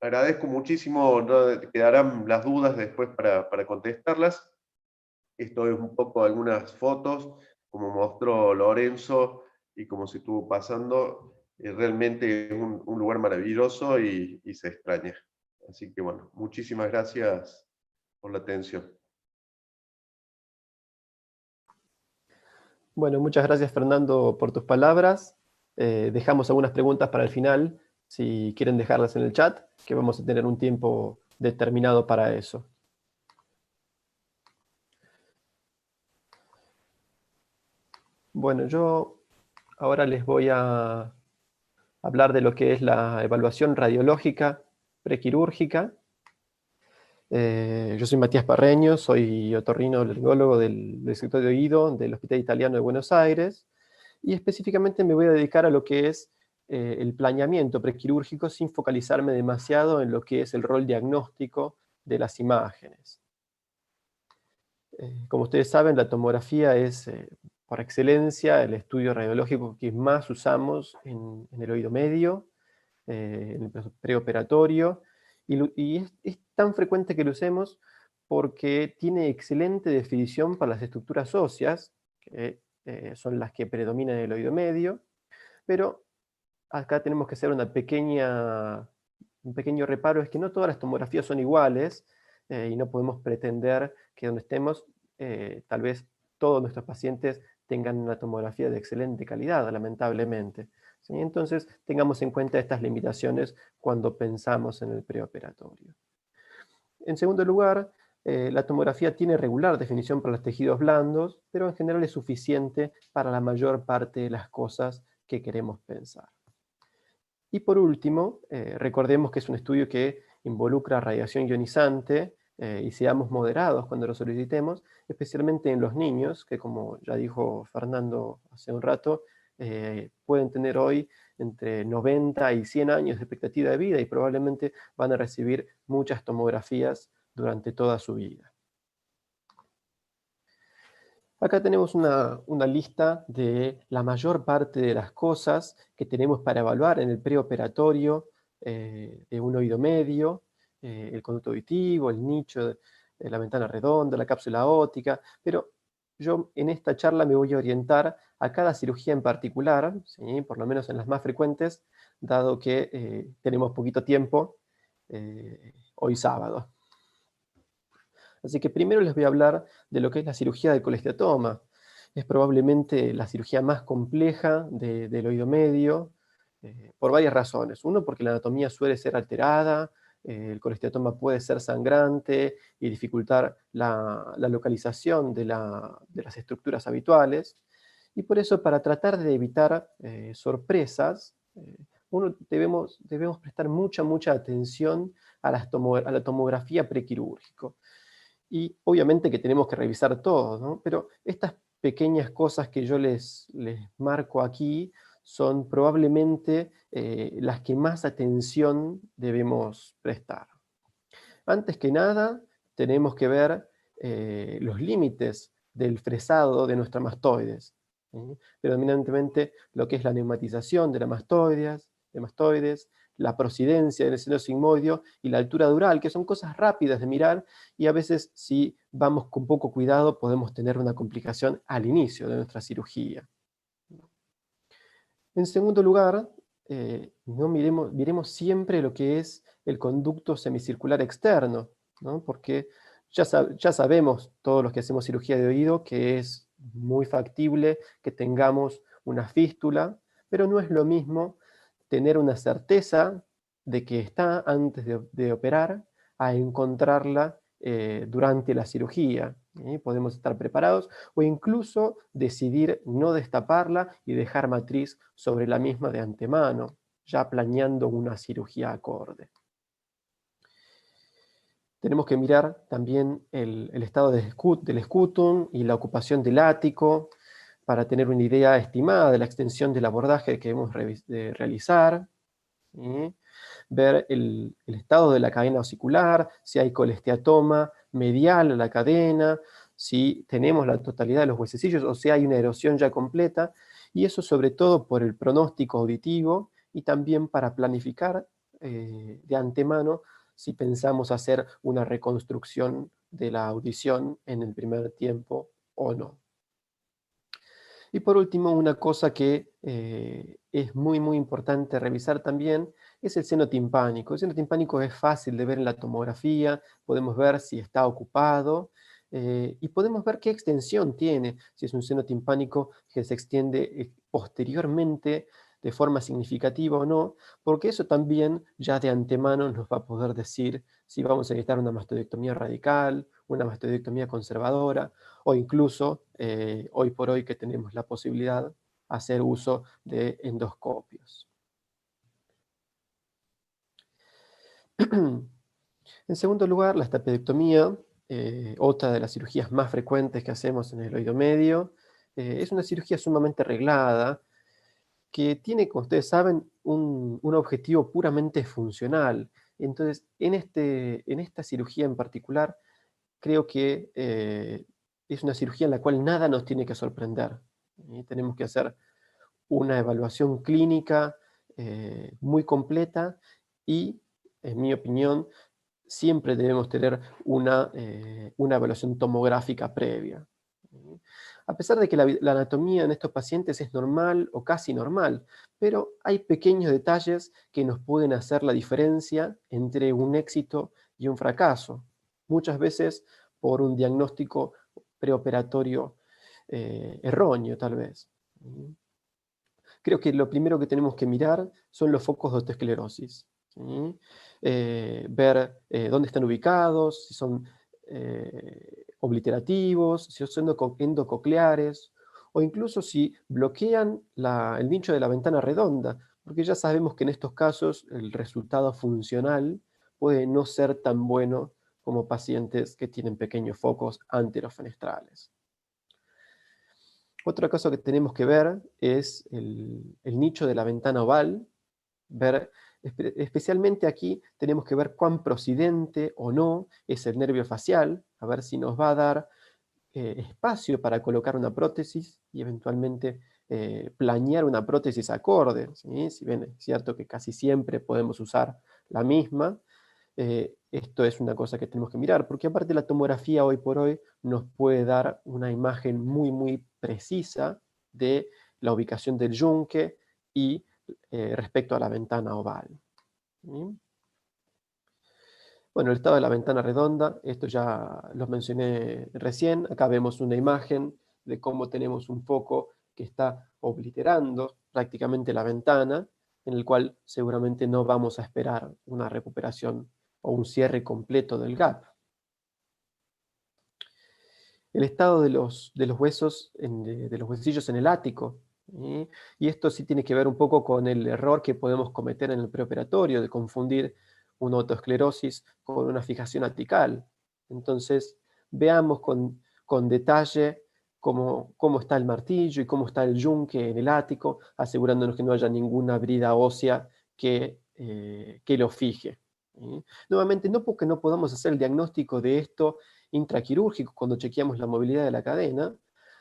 agradezco muchísimo, ¿no? Quedarán las dudas después para contestarlas. Esto es un poco algunas fotos, como mostró Lorenzo, y como se estuvo pasando realmente es un lugar maravilloso y se extraña. Así que bueno, muchísimas gracias por la atención. Bueno, muchas gracias Fernando por tus palabras. Dejamos algunas preguntas para el final, si quieren dejarlas en el chat, que vamos a tener un tiempo determinado para eso. Bueno, yo ahora les voy a hablar de lo que es la evaluación radiológica prequirúrgica. Yo soy Matías Parreño, soy otorrinolaringólogo del sector de oído del Hospital Italiano de Buenos Aires, y específicamente me voy a dedicar a lo que es el planeamiento prequirúrgico sin focalizarme demasiado en lo que es el rol diagnóstico de las imágenes. Como ustedes saben, la tomografía es por excelencia el estudio radiológico que más usamos en el oído medio, en el preoperatorio, y es tan frecuente que lo usemos porque tiene excelente definición para las estructuras óseas, que son las que predominan en el oído medio, pero acá tenemos que hacer un pequeño reparo, es que no todas las tomografías son iguales, y no podemos pretender que donde estemos, tal vez todos nuestros pacientes tengan una tomografía de excelente calidad, lamentablemente. ¿Sí? Entonces, tengamos en cuenta estas limitaciones cuando pensamos en el preoperatorio. En segundo lugar, la tomografía tiene regular definición para los tejidos blandos, pero en general es suficiente para la mayor parte de las cosas que queremos pensar. Y por último, recordemos que es un estudio que involucra radiación ionizante, y seamos moderados cuando lo solicitemos, especialmente en los niños, que como ya dijo Fernando hace un rato, pueden tener hoy entre 90 y 100 años de expectativa de vida y probablemente van a recibir muchas tomografías durante toda su vida. Acá tenemos una lista de la mayor parte de las cosas que tenemos para evaluar en el preoperatorio de un oído medio, el conducto auditivo, el nicho de la ventana redonda, la cápsula óptica, pero yo en esta charla me voy a orientar a cada cirugía en particular, ¿sí? Por lo menos en las más frecuentes, dado que tenemos poquito tiempo hoy sábado. Así que primero les voy a hablar de lo que es la cirugía del colesteatoma. Es probablemente la cirugía más compleja del oído medio, por varias razones. Uno, porque la anatomía suele ser alterada, el colesteatoma puede ser sangrante y dificultar la localización de las estructuras habituales. Y por eso, para tratar de evitar sorpresas, debemos prestar mucha atención a la tomografía prequirúrgica. Y obviamente que tenemos que revisar todo, ¿no? Pero estas pequeñas cosas que yo les marco aquí son probablemente las que más atención debemos prestar. Antes que nada, tenemos que ver los límites del fresado de nuestras mastoides, ¿sí? Predominantemente lo que es la neumatización de las mastoides, la prosidencia del seno sigmoideo y la altura dural, que son cosas rápidas de mirar, y a veces si vamos con poco cuidado podemos tener una complicación al inicio de nuestra cirugía. En segundo lugar, miremos siempre lo que es el conducto semicircular externo, ¿no? Porque ya sabemos todos los que hacemos cirugía de oído que es muy factible que tengamos una fístula, pero no es lo mismo tener una certeza de que está antes de operar a encontrarla durante la cirugía. Podemos estar preparados o incluso decidir no destaparla y dejar matriz sobre la misma de antemano, ya planeando una cirugía acorde. Tenemos que mirar también el estado del escutum y la ocupación del ático para tener una idea estimada de la extensión del abordaje que debemos realizar. Ver el estado de la cadena osicular, si hay colesteatoma medial a la cadena, si tenemos la totalidad de los huesecillos o si hay una erosión ya completa, y eso sobre todo por el pronóstico auditivo y también para planificar de antemano si pensamos hacer una reconstrucción de la audición en el primer tiempo o no. Y por último, una cosa que es muy, muy importante revisar también es el seno timpánico. El seno timpánico es fácil de ver en la tomografía, podemos ver si está ocupado y podemos ver qué extensión tiene, si es un seno timpánico que se extiende posteriormente de forma significativa o no, porque eso también ya de antemano nos va a poder decir si vamos a necesitar una mastodectomía radical, una mastodectomía conservadora, o incluso, hoy por hoy que tenemos la posibilidad, hacer uso de endoscopios. En segundo lugar, la estapedectomía, otra de las cirugías más frecuentes que hacemos en el oído medio, es una cirugía sumamente arreglada, que tiene, como ustedes saben, un objetivo puramente funcional. Entonces, en esta cirugía en particular, creo que es una cirugía en la cual nada nos tiene que sorprender. Tenemos que hacer una evaluación clínica muy completa y, en mi opinión, siempre debemos tener una evaluación tomográfica previa. A pesar de que la anatomía en estos pacientes es normal o casi normal, pero hay pequeños detalles que nos pueden hacer la diferencia entre un éxito y un fracaso. Muchas veces por un diagnóstico preoperatorio erróneo, tal vez. Creo que lo primero que tenemos que mirar son los focos de osteosclerosis. ¿Sí? Ver dónde están ubicados, si son obliterativos, si son endococleares, o incluso si bloquean el nicho de la ventana redonda, porque ya sabemos que en estos casos el resultado funcional puede no ser tan bueno como pacientes que tienen pequeños focos anterofenestrales. Otra cosa que tenemos que ver es el nicho de la ventana oval. Especialmente aquí tenemos que ver cuán procidente o no es el nervio facial, a ver si nos va a dar espacio para colocar una prótesis y eventualmente planear una prótesis acorde, ¿sí? Si bien es cierto que casi siempre podemos usar la misma, esto es una cosa que tenemos que mirar, porque aparte la tomografía hoy por hoy nos puede dar una imagen muy, muy precisa de la ubicación del yunque y respecto a la ventana oval. ¿Sí? Bueno, el estado de la ventana redonda, esto ya lo mencioné recién. Acá vemos una imagen de cómo tenemos un foco que está obliterando prácticamente la ventana, en el cual seguramente no vamos a esperar una recuperación o un cierre completo del gap. El estado de los huesos, de los huesillos en el ático, ¿sí? Y esto sí tiene que ver un poco con el error que podemos cometer en el preoperatorio de confundir una otoesclerosis con una fijación atical. Entonces, veamos con detalle cómo está el martillo y cómo está el yunque en el ático, asegurándonos que no haya ninguna brida ósea que lo fije. ¿Sí? Nuevamente, no porque no podamos hacer el diagnóstico de esto intraquirúrgico cuando chequeamos la movilidad de la cadena,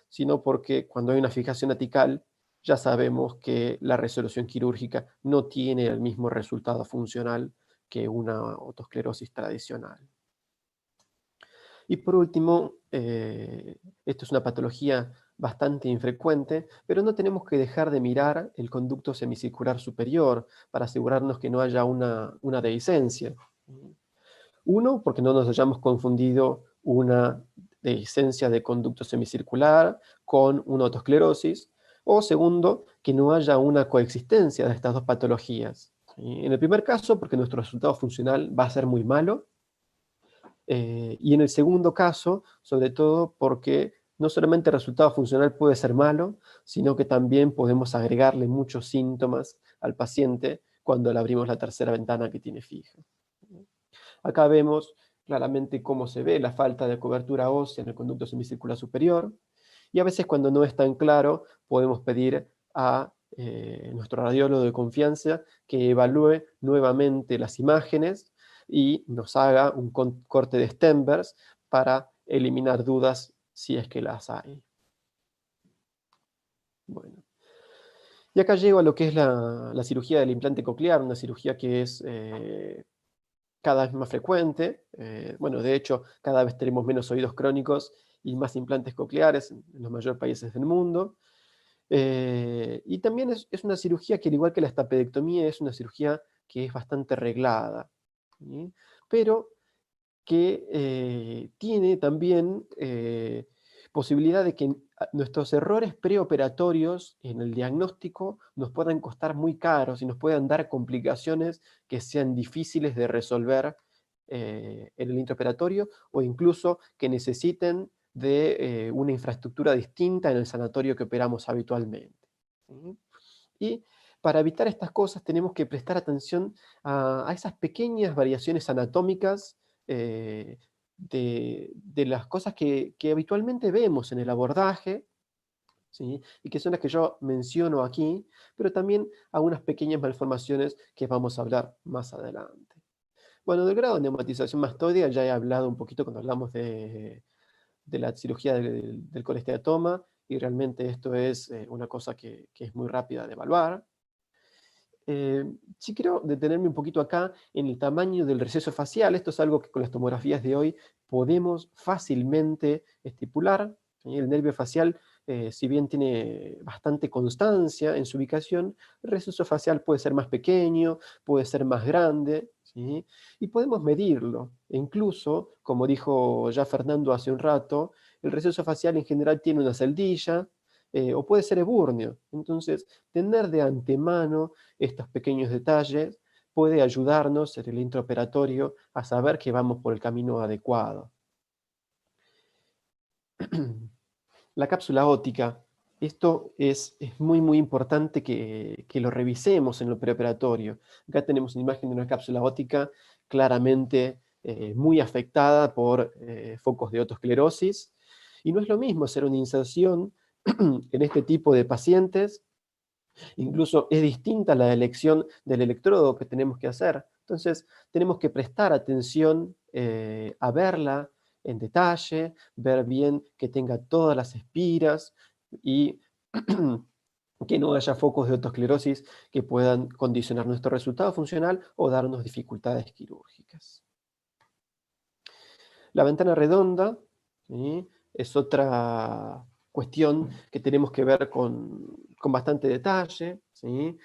sino porque cuando hay una fijación atical ya sabemos que la resolución quirúrgica no tiene el mismo resultado funcional que una otosclerosis tradicional. Y por último, esto es una patología bastante infrecuente, pero no tenemos que dejar de mirar el conducto semicircular superior para asegurarnos que no haya una dehiscencia. Uno, porque no nos hayamos confundido una dehiscencia de conducto semicircular con una otosclerosis, o segundo, que no haya una coexistencia de estas dos patologías. En el primer caso, porque nuestro resultado funcional va a ser muy malo, y en el segundo caso, sobre todo porque no solamente el resultado funcional puede ser malo, sino que también podemos agregarle muchos síntomas al paciente cuando le abrimos la tercera ventana que tiene fija. Acá vemos claramente cómo se ve la falta de cobertura ósea en el conducto semicircular superior, y a veces cuando no es tan claro podemos pedir a nuestro radiólogo de confianza que evalúe nuevamente las imágenes y nos haga un corte de Stenbergs para eliminar dudas si es que las hay. Bueno. Y acá llego a lo que es la cirugía del implante coclear, una cirugía que es cada vez más frecuente. Bueno, de hecho, cada vez tenemos menos oídos crónicos y más implantes cocleares en los mayores países del mundo. Y también es una cirugía que, al igual que la estapedectomía, es una cirugía que es bastante reglada, ¿sí? Pero que tiene también posibilidad de que nuestros errores preoperatorios en el diagnóstico nos puedan costar muy caros y nos puedan dar complicaciones que sean difíciles de resolver en el intraoperatorio, o incluso que necesiten de una infraestructura distinta en el sanatorio que operamos habitualmente, ¿sí? Y para evitar estas cosas tenemos que prestar atención a esas pequeñas variaciones anatómicas de las cosas que habitualmente vemos en el abordaje, ¿sí? Y que son las que yo menciono aquí, pero también algunas pequeñas malformaciones que vamos a hablar más adelante. Bueno, del grado de neumatización mastoidea ya he hablado un poquito cuando hablamos de la cirugía del colesteatoma, y realmente esto es una cosa que es muy rápida de evaluar. Sí quiero detenerme un poquito acá en el tamaño del receso facial. Esto es algo que con las tomografías de hoy podemos fácilmente estipular, ¿sí? El nervio facial, si bien tiene bastante constancia en su ubicación, el receso facial puede ser más pequeño, puede ser más grande, ¿sí? Y podemos medirlo. E incluso, como dijo ya Fernando hace un rato, el receso facial en general tiene una celdilla, o puede ser ebúrneo. Entonces, tener de antemano estos pequeños detalles puede ayudarnos en el intraoperatorio a saber que vamos por el camino adecuado. La cápsula óptica. Esto es muy importante que lo revisemos en lo preoperatorio. Acá tenemos una imagen de una cápsula óptica claramente muy afectada por focos de otosclerosis. Y no es lo mismo hacer una inserción en este tipo de pacientes. Incluso es distinta la elección del electrodo que tenemos que hacer. Entonces, tenemos que prestar atención a verla en detalle, ver bien que tenga todas las espiras y que no haya focos de otosclerosis que puedan condicionar nuestro resultado funcional o darnos dificultades quirúrgicas. La ventana redonda, ¿sí?, es otra cuestión que tenemos que ver con bastante detalle, ¿sí?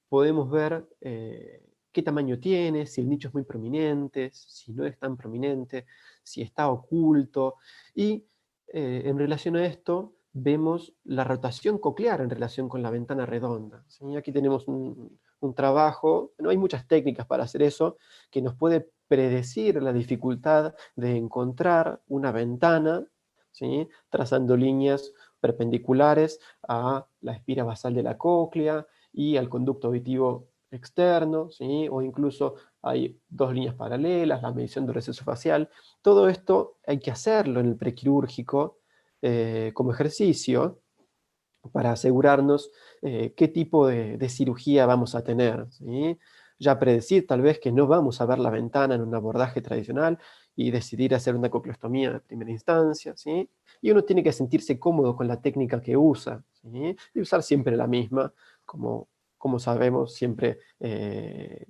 Podemos ver qué tamaño tiene, si el nicho es muy prominente, si no es tan prominente, si está oculto. Y en relación a esto, vemos la rotación coclear en relación con la ventana redonda, ¿sí? Aquí tenemos un trabajo, no hay muchas técnicas para hacer eso, que nos puede predecir la dificultad de encontrar una ventana, ¿sí?, trazando líneas perpendiculares a la espira basal de la cóclea y al conducto auditivo externo, ¿sí?, o incluso hay dos líneas paralelas, la medición del receso facial. Todo esto hay que hacerlo en el prequirúrgico como ejercicio para asegurarnos qué tipo de cirugía vamos a tener, ¿sí? Ya predecir tal vez que no vamos a ver la ventana en un abordaje tradicional y decidir hacer una cocleostomía de primera instancia, ¿sí? Y uno tiene que sentirse cómodo con la técnica que usa, ¿sí? Y usar siempre la misma, como sabemos, siempre,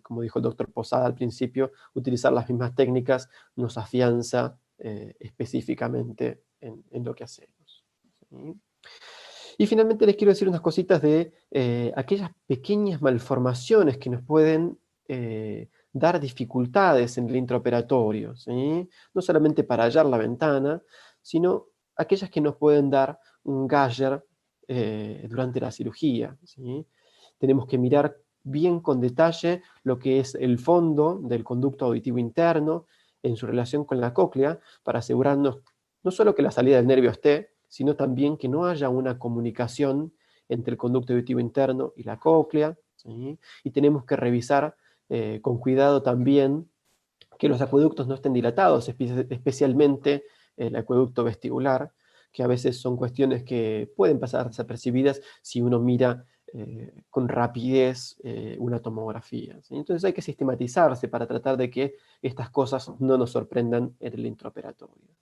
como dijo el doctor Posada al principio, utilizar las mismas técnicas nos afianza específicamente en lo que hacemos, ¿sí? Y finalmente les quiero decir unas cositas de aquellas pequeñas malformaciones que nos pueden dar dificultades en el intraoperatorio, ¿sí? No solamente para hallar la ventana, sino aquellas que nos pueden dar un Geiger durante la cirugía, ¿sí? Tenemos que mirar bien con detalle lo que es el fondo del conducto auditivo interno en su relación con la cóclea, para asegurarnos no solo que la salida del nervio esté, sino también que no haya una comunicación entre el conducto auditivo interno y la cóclea, ¿sí? Y tenemos que revisar con cuidado también que los acueductos no estén dilatados, especialmente el acueducto vestibular, que a veces son cuestiones que pueden pasar desapercibidas si uno mira con rapidez una tomografía, ¿sí? Entonces hay que sistematizarse para tratar de que estas cosas no nos sorprendan en el intraoperatorio.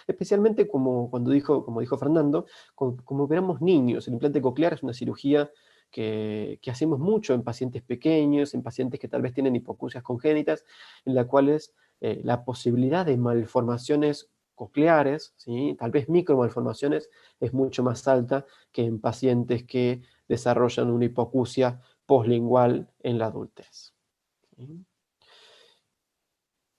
Especialmente como dijo Fernando, como operamos niños. El implante coclear es una cirugía que hacemos mucho en pacientes pequeños, en pacientes que tal vez tienen hipoacusias congénitas, en las cuales la posibilidad de malformaciones cocleares, ¿sí? Tal vez micromalformaciones, es mucho más alta que en pacientes que desarrollan una hipoacusia postlingual en la adultez. ¿Sí?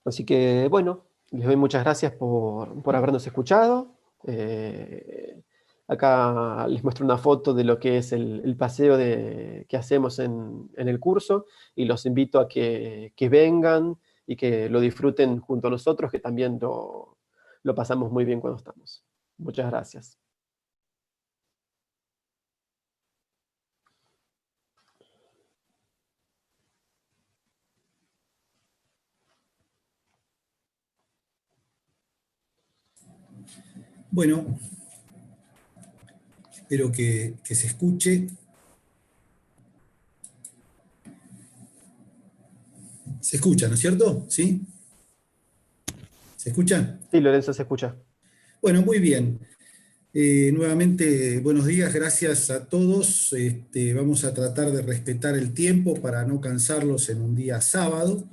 Así que, bueno, les doy muchas gracias por habernos escuchado. Acá les muestro una foto de lo que es el paseo que hacemos en el curso, y los invito a que vengan y que lo disfruten junto a nosotros, que también lo pasamos muy bien cuando estamos. Muchas gracias. Bueno, espero que se escuche. ¿Se escucha, no es cierto? ¿Sí? ¿Se escucha? Sí, Lorenzo, se escucha. Bueno, muy bien. Nuevamente, buenos días, gracias a todos. Vamos a tratar de respetar el tiempo para no cansarlos en un día sábado.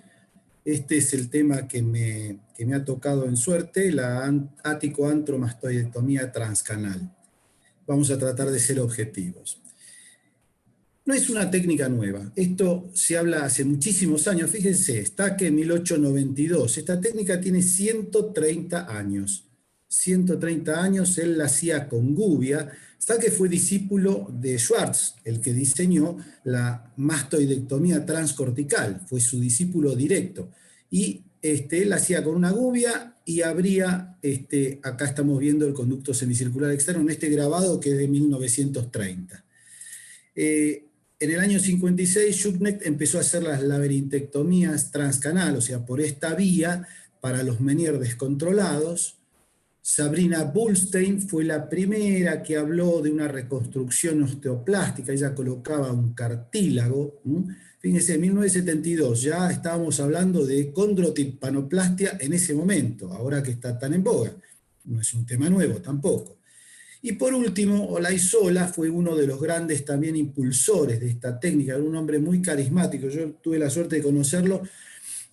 Este es el tema que me ha tocado en suerte, la ático-antromastoidectomía transcanal. Vamos a tratar de ser objetivos. No es una técnica nueva, esto se habla hace muchísimos años, fíjense, Stacke en 1892, esta técnica tiene 130 años. 130 años, él la hacía con Gubia. Stacke fue discípulo de Schwartz, el que diseñó la mastoidectomía transcortical, fue su discípulo directo. Y él la hacía con una gubia y abría, acá estamos viendo el conducto semicircular externo en este grabado que es de 1930. En el año 56, Schupknecht empezó a hacer las laberintectomías transcanal, o sea, por esta vía, para los Meniere descontrolados. Sabrina Bullstein fue la primera que habló de una reconstrucción osteoplástica, ella colocaba un cartílago. Fíjense, en 1972 ya estábamos hablando de condrotipanoplastia en ese momento, ahora que está tan en boga. No es un tema nuevo tampoco. Y por último, Olaizola fue uno de los grandes también impulsores de esta técnica, un hombre muy carismático, yo tuve la suerte de conocerlo.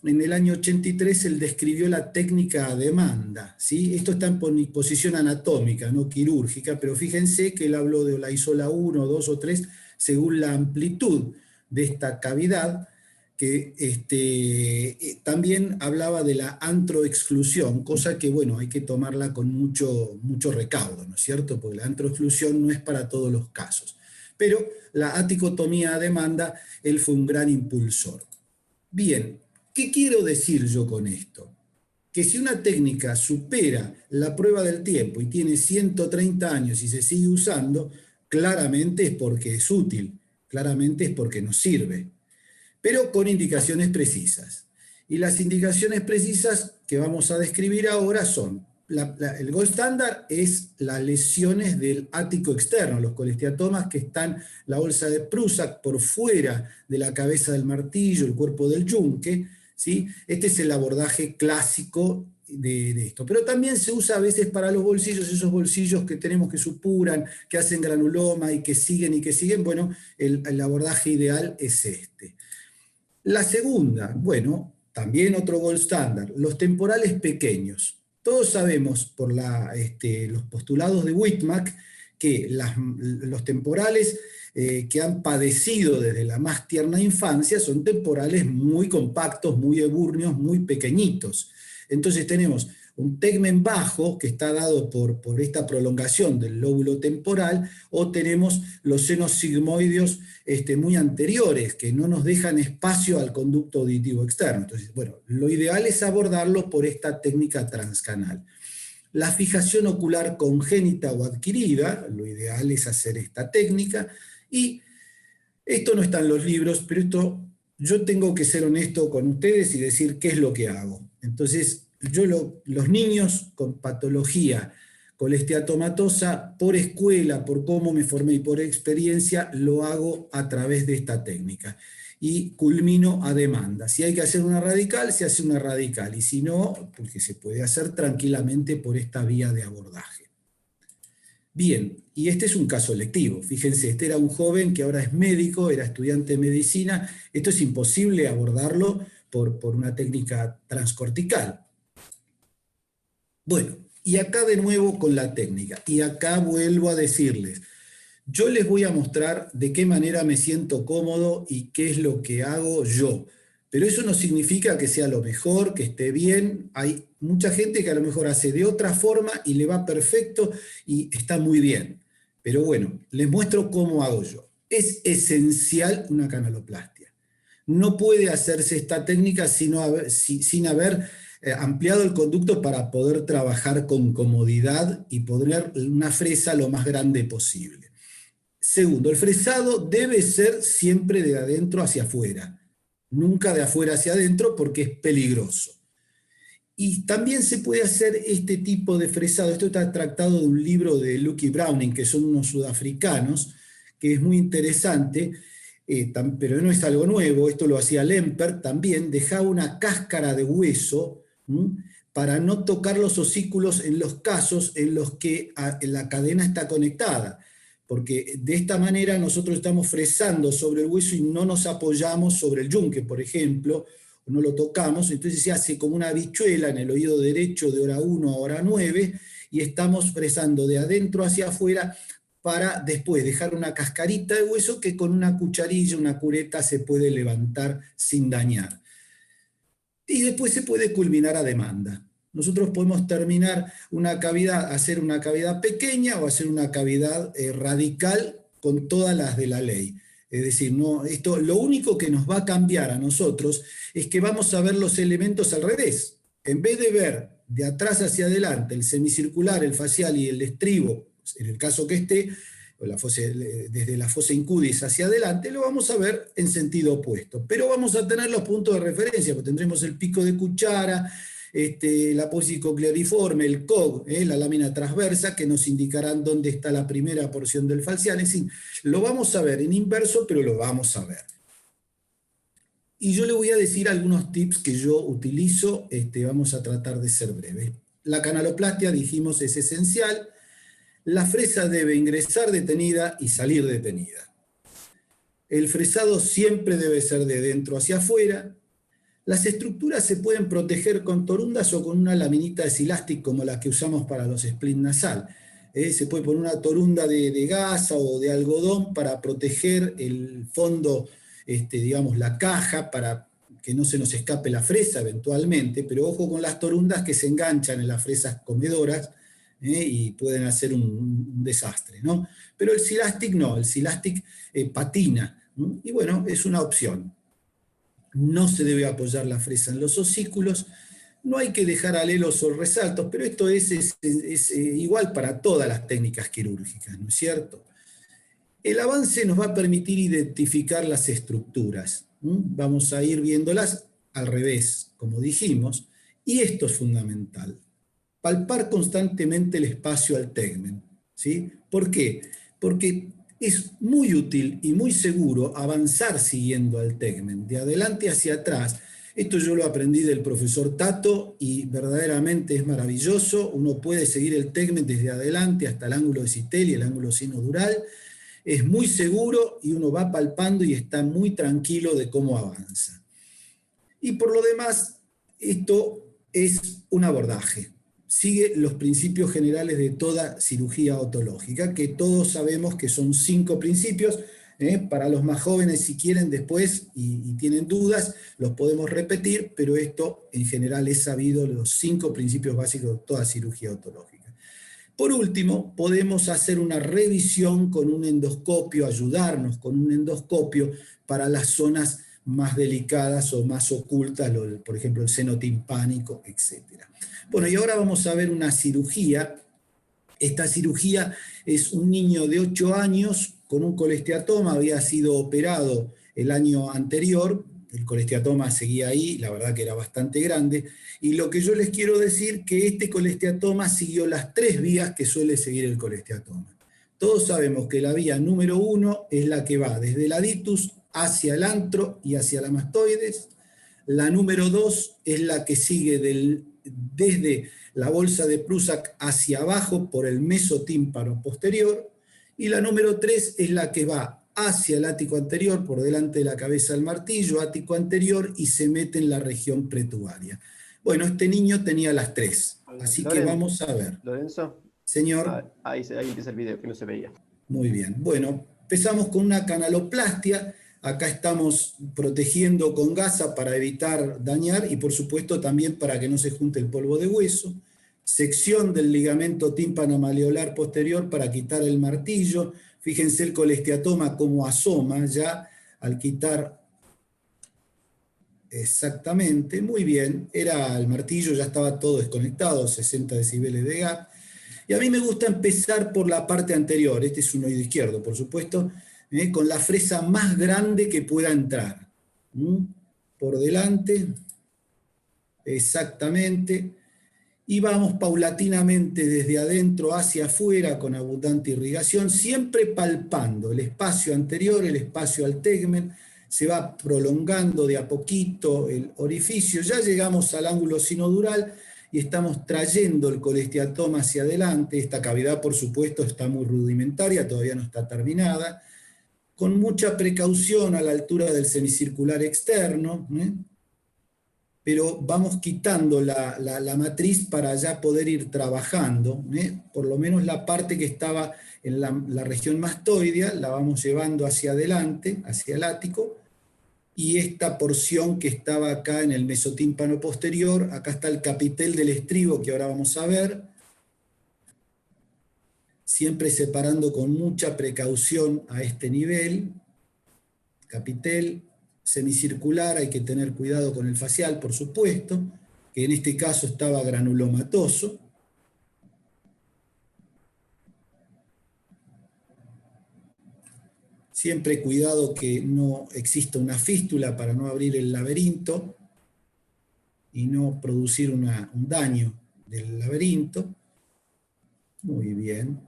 En el año 83 él describió la técnica a demanda, ¿sí? Esto está en posición anatómica, no quirúrgica, pero fíjense que él habló de Olaizola 1, 2 o 3 según la amplitud de esta cavidad, que también hablaba de la antroexclusión, cosa que, bueno, hay que tomarla con mucho recaudo, ¿no es cierto? Porque la antroexclusión no es para todos los casos. Pero la aticotomía a demanda, él fue un gran impulsor. Bien, ¿qué quiero decir yo con esto? Que si una técnica supera la prueba del tiempo y tiene 130 años y se sigue usando, claramente es porque es útil, claramente es porque nos sirve, pero con indicaciones precisas. Y las indicaciones precisas que vamos a describir ahora son, el gold standard es las lesiones del ático externo, los colesteatomas que están, la bolsa de Prusak por fuera de la cabeza del martillo, el cuerpo del yunque, ¿sí? Este es el abordaje clásico de esto. Pero también se usa a veces para los bolsillos, esos bolsillos que tenemos que supuran, que hacen granuloma y que siguen, bueno, el abordaje ideal es este. La segunda, bueno, también otro gold standard, los temporales pequeños. Todos sabemos por los postulados de Whitmack que los temporales que han padecido desde la más tierna infancia son temporales muy compactos, muy ebúrneos, muy pequeñitos. Entonces tenemos un tegmen bajo que está dado por esta prolongación del lóbulo temporal, o tenemos los senos sigmoideos muy anteriores que no nos dejan espacio al conducto auditivo externo. Entonces, bueno, lo ideal es abordarlo por esta técnica transcanal. La fijación ocular congénita o adquirida, lo ideal es hacer esta técnica, y esto no está en los libros, pero yo tengo que ser honesto con ustedes y decir qué es lo que hago. Entonces, los niños con patología colesteatomatosa, por escuela, por cómo me formé y por experiencia, lo hago a través de esta técnica. Y culmino a demanda. Si hay que hacer una radical, se hace una radical. Y si no, porque se puede hacer tranquilamente por esta vía de abordaje. Bien, y este es un caso electivo. Fíjense, este era un joven que ahora es médico, era estudiante de medicina. Esto es imposible abordarlo por una técnica transcortical. Bueno, Y acá de nuevo con la técnica, y acá vuelvo a decirles, yo les voy a mostrar de qué manera me siento cómodo y qué es lo que hago yo. Pero eso no significa que sea lo mejor, que esté bien. Hay mucha gente que a lo mejor hace de otra forma y le va perfecto y está muy bien. Pero bueno, les muestro cómo hago yo. Es esencial una canaloplastia. No puede hacerse esta técnica sin haber ampliado el conducto para poder trabajar con comodidad y poner una fresa lo más grande posible. Segundo, el fresado debe ser siempre de adentro hacia afuera, nunca de afuera hacia adentro porque es peligroso. Y también se puede hacer este tipo de fresado, esto está tractado de un libro de Lucky Browning, que son unos sudafricanos, que es muy interesante, pero no es algo nuevo, esto lo hacía Lempert también, dejaba una cáscara de hueso para no tocar los osículos en los casos en los que la cadena está conectada, porque de esta manera nosotros estamos fresando sobre el hueso y no nos apoyamos sobre el yunque, por ejemplo, no lo tocamos, entonces se hace como una habichuela en el oído derecho de hora 1 a hora 9, y estamos fresando de adentro hacia afuera para después dejar una cascarita de hueso que con una cucharilla, una cureta se puede levantar sin dañar. Y después se puede culminar a demanda. Nosotros podemos terminar una cavidad, hacer una cavidad pequeña o hacer una cavidad radical con todas las de la ley. Es decir, no, esto, lo único que nos va a cambiar a nosotros es que vamos a ver los elementos al revés. En vez de ver de atrás hacia adelante el semicircular, el facial y el estribo, en el caso que esté, desde la fosa incudis hacia adelante, lo vamos a ver en sentido opuesto. Pero vamos a tener los puntos de referencia, porque tendremos el pico de cuchara, la apófisis cocleariforme, el COG, la lámina transversa, que nos indicarán dónde está la primera porción del facial. Es decir, lo vamos a ver en inverso, pero lo vamos a ver. Y yo le voy a decir algunos tips que yo utilizo, vamos a tratar de ser breves. La canaloplastia, dijimos, es esencial. La fresa debe ingresar detenida y salir detenida. El fresado siempre debe ser de dentro hacia afuera. Las estructuras se pueden proteger con torundas o con una laminita de silastic como la que usamos para los split nasal. Se puede poner una torunda de gasa o de algodón para proteger el fondo, digamos, la caja, para que no se nos escape la fresa eventualmente, pero ojo con las torundas que se enganchan en las fresas comedoras, y pueden hacer un desastre, ¿no? Pero el silastic no, el silastic patina, ¿no? Y bueno, es una opción. No se debe apoyar la fresa en los osículos, no hay que dejar alelos o resaltos, pero esto es igual para todas las técnicas quirúrgicas, ¿no es cierto? El avance nos va a permitir identificar las estructuras. Vamos a ir viéndolas al revés, como dijimos, y esto es fundamental. Palpar constantemente el espacio al tegmen, ¿sí? ¿Por qué? Porque es muy útil y muy seguro avanzar siguiendo al tegmen, de adelante hacia atrás. Esto yo lo aprendí del profesor Tato y verdaderamente es maravilloso. Uno puede seguir el tegmen desde adelante hasta el ángulo de Citel y el ángulo sinodural. Es muy seguro y uno va palpando y está muy tranquilo de cómo avanza. Y por lo demás, esto es un abordaje. Sigue los principios generales de toda cirugía otológica, que todos sabemos que son 5 principios. Para los más jóvenes, si quieren después y tienen dudas, los podemos repetir, pero esto en general es sabido, los 5 principios básicos de toda cirugía otológica. Por último, podemos hacer una revisión con un endoscopio, ayudarnos con un endoscopio para las zonas más delicadas o más ocultas, por ejemplo el seno timpánico, etc. Bueno, y ahora vamos a ver una cirugía. Esta cirugía es un niño de 8 años con un colesteatoma, había sido operado el año anterior, el colesteatoma seguía ahí, la verdad que era bastante grande, y lo que yo les quiero decir que este colesteatoma siguió las 3 vías que suele seguir el colesteatoma. Todos sabemos que la vía número 1 es la que va desde el aditus hacia el antro y hacia la mastoides. La número 2 es la que sigue desde la bolsa de Prusak hacia abajo por el mesotímpano posterior. Y la número 3 es la que va hacia el ático anterior, por delante de la cabeza del martillo, ático anterior, y se mete en la región pretubaria. Bueno, este niño tenía las 3, así que Loren, vamos a ver. Lorenzo, Señor. ahí empieza el video, que no se veía. Muy bien. Bueno, empezamos con una canaloplastia. Acá estamos protegiendo con gasa para evitar dañar y por supuesto también para que no se junte el polvo de hueso. Sección del ligamento tímpano-malleolar posterior para quitar el martillo. Fíjense el colesteatoma como asoma ya al quitar. Exactamente, muy bien. Era el martillo, ya estaba todo desconectado, 60 decibeles de gap. Y a mí me gusta empezar por la parte anterior, este es un oído izquierdo, por supuesto, con la fresa más grande que pueda entrar. Por delante, exactamente. Y vamos paulatinamente desde adentro hacia afuera con abundante irrigación, siempre palpando el espacio anterior, el espacio al tegmen, se va prolongando de a poquito el orificio, ya llegamos al ángulo sinodural y estamos trayendo el colesteatoma hacia adelante. Esta cavidad, por supuesto, está muy rudimentaria, todavía no está terminada, con mucha precaución a la altura del semicircular externo, pero vamos quitando la matriz para ya poder ir trabajando, por lo menos la parte que estaba en la región mastoidea, la vamos llevando hacia adelante, hacia el ático, y esta porción que estaba acá en el mesotímpano posterior, acá está el capitel del estribo que ahora vamos a ver, siempre separando con mucha precaución a este nivel, capitel semicircular, hay que tener cuidado con el facial, por supuesto, que en este caso estaba granulomatoso. Siempre cuidado que no exista una fístula para no abrir el laberinto y no producir un daño del laberinto. Muy bien.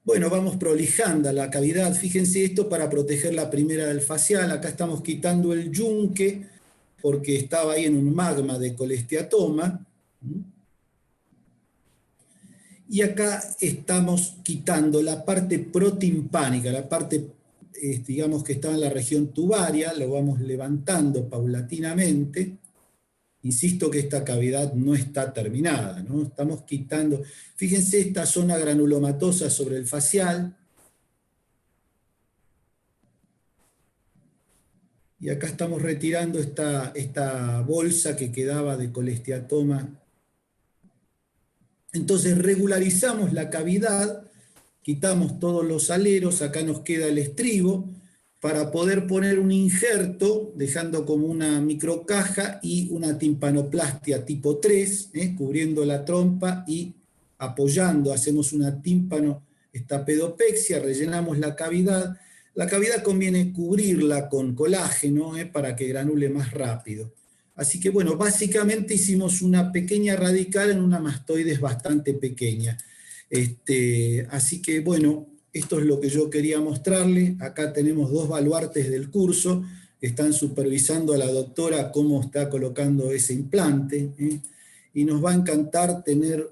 Bueno, vamos prolijando la cavidad. Fíjense esto para proteger la primera del facial. Acá estamos quitando el yunque porque estaba ahí en un magma de colesteatoma. Y acá estamos quitando la parte protimpánica, la parte, digamos, que estaba en la región tubaria, lo vamos levantando paulatinamente. Insisto que esta cavidad no está terminada, ¿no? Estamos quitando, fíjense esta zona granulomatosa sobre el facial. Y acá estamos retirando esta bolsa que quedaba de colesteatoma. Entonces regularizamos la cavidad, quitamos todos los aleros, acá nos queda el estribo, para poder poner un injerto, dejando como una microcaja y una timpanoplastia tipo 3, cubriendo la trompa y apoyando, hacemos una tímpano-estapedopexia, rellenamos la cavidad. La cavidad conviene cubrirla con colágeno para que granule más rápido. Así que bueno, básicamente hicimos una pequeña radical en una mastoides bastante pequeña. Así que bueno, esto es lo que yo quería mostrarle. Acá tenemos 2 baluartes del curso que están supervisando a la doctora cómo está colocando ese implante. Y nos va a encantar tener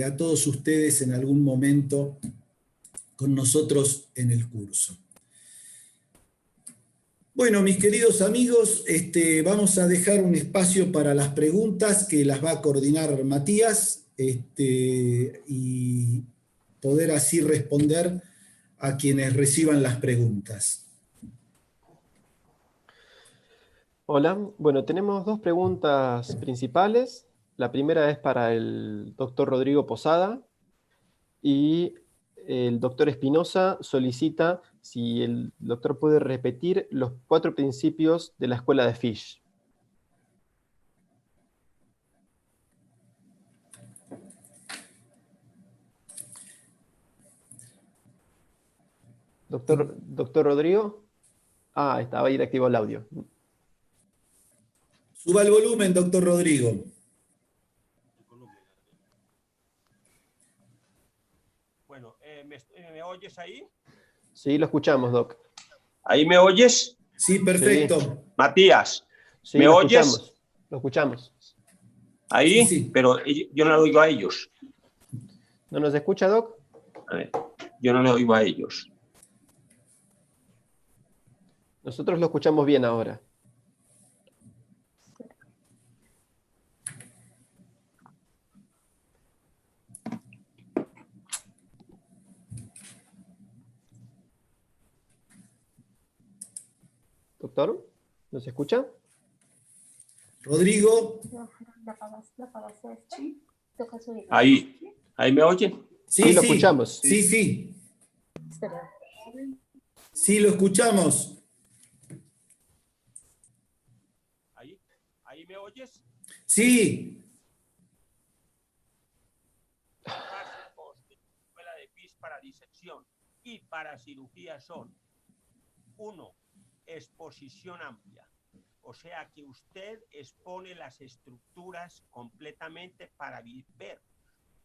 a todos ustedes en algún momento con nosotros en el curso. Bueno, mis queridos amigos, vamos a dejar un espacio para las preguntas que las va a coordinar Matías y poder así responder a quienes reciban las preguntas. Hola, bueno, tenemos 2 preguntas principales. La primera es para el doctor Rodrigo Posada y el doctor Espinosa solicita si el doctor puede repetir los 4 principios de la escuela de Fish. Doctor Rodrigo. Estaba ahí activo el audio. Suba el volumen, doctor Rodrigo. Bueno, ¿me oyes ahí? Sí, lo escuchamos, Doc. ¿Ahí me oyes? Sí, perfecto. Sí. Matías, Sí, ¿me oyes? Lo escuchamos. Ahí, Sí. Pero yo no lo oigo a ellos. ¿No nos escucha, Doc? A ver, yo no le oigo a ellos. Nosotros lo escuchamos bien ahora. Doctor, ¿nos escucha? Rodrigo. Ahí me oyen. Sí, lo escuchamos. Sí, sí. Sí, lo escuchamos. ¿Ahí me oyes? Sí. Básicos de la escuela de PIS para disección y para cirugía son: 1. Exposición amplia. O sea que usted expone las estructuras completamente para ver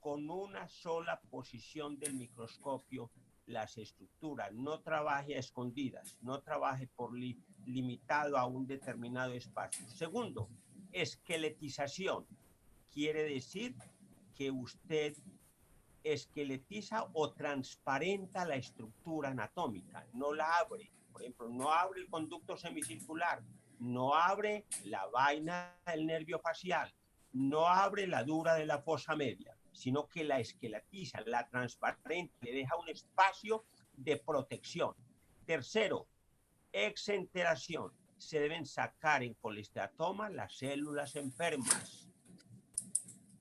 con una sola posición del microscopio las estructuras. No trabaje a escondidas, no trabaje limitado a un determinado espacio. Segundo, esqueletización. Quiere decir que usted esqueletiza o transparenta la estructura anatómica, no la abre. Por ejemplo, no abre el conducto semicircular, no abre la vaina del nervio facial, no abre la dura de la fosa media, sino que la esqueletiza, la transparenta, le deja un espacio de protección. Tercero, exenteración. Se deben sacar en colesteatoma las células enfermas.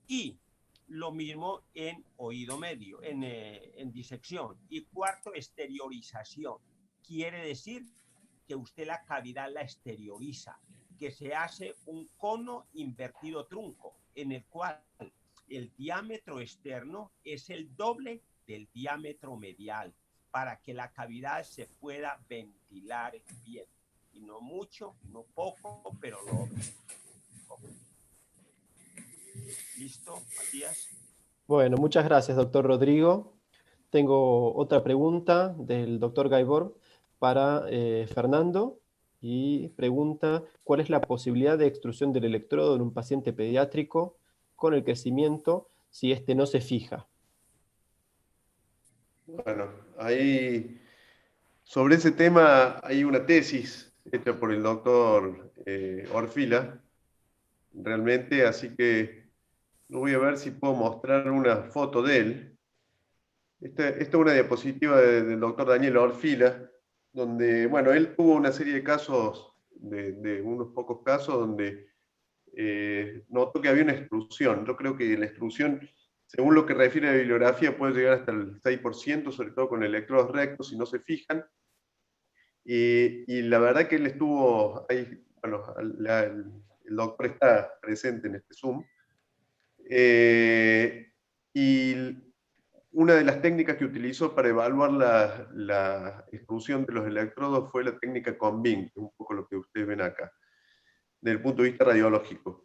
Y lo mismo en oído medio, en disección. Y cuarto, exteriorización. Quiere decir que usted la cavidad la exterioriza, que se hace un cono invertido trunco, en el cual el diámetro externo es el doble del diámetro medial, para que la cavidad se pueda ventilar bien. Y no mucho, no poco, pero lo ¿Listo, Matías? Bueno, muchas gracias, doctor Rodrigo. Tengo otra pregunta del doctor Gaibor para Fernando, y pregunta: ¿cuál es la posibilidad de extrusión del electrodo en un paciente pediátrico con el crecimiento si este no se fija? Bueno, ahí sobre ese tema hay una tesis hecha por el doctor Orfila, realmente, así que voy a ver si puedo mostrar una foto de él. Esta es una diapositiva del doctor Daniel Orfila, donde, bueno, él tuvo una serie de casos, de unos pocos casos, donde notó que había una extrusión. Yo creo que la extrusión, según lo que refiere a la bibliografía, puede llegar hasta el 6%, sobre todo con electrodos rectos, si no se fijan. Y la verdad que él estuvo ahí, bueno, el doctor está presente en este Zoom. Y una de las técnicas que utilizó para evaluar la extrusión de los electrodos fue la técnica Combin, que es un poco lo que ustedes ven acá, desde el punto de vista radiológico.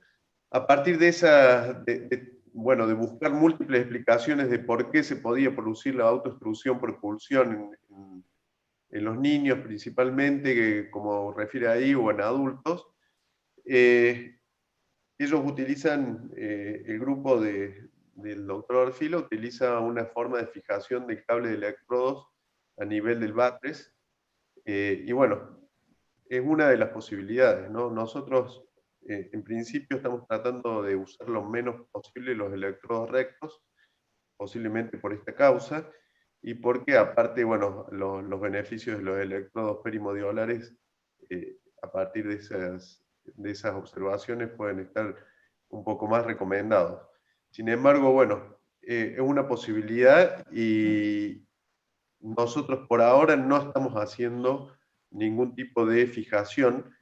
A partir de bueno, de buscar múltiples explicaciones de por qué se podía producir la autoextrusión por expulsión en los niños principalmente, como refiere ahí, o en adultos, ellos utilizan, el grupo del doctor Orfila utiliza una forma de fijación del cable de electrodos a nivel del váteres, y bueno, es una de las posibilidades, ¿no? Nosotros, en principio, estamos tratando de usar lo menos posible los electrodos rectos, posiblemente por esta causa, y porque aparte, bueno, los beneficios de los electrodos perimodiolares, a partir de esas observaciones, pueden estar un poco más recomendados. Sin embargo, bueno, es una posibilidad, y nosotros por ahora no estamos haciendo ningún tipo de fijación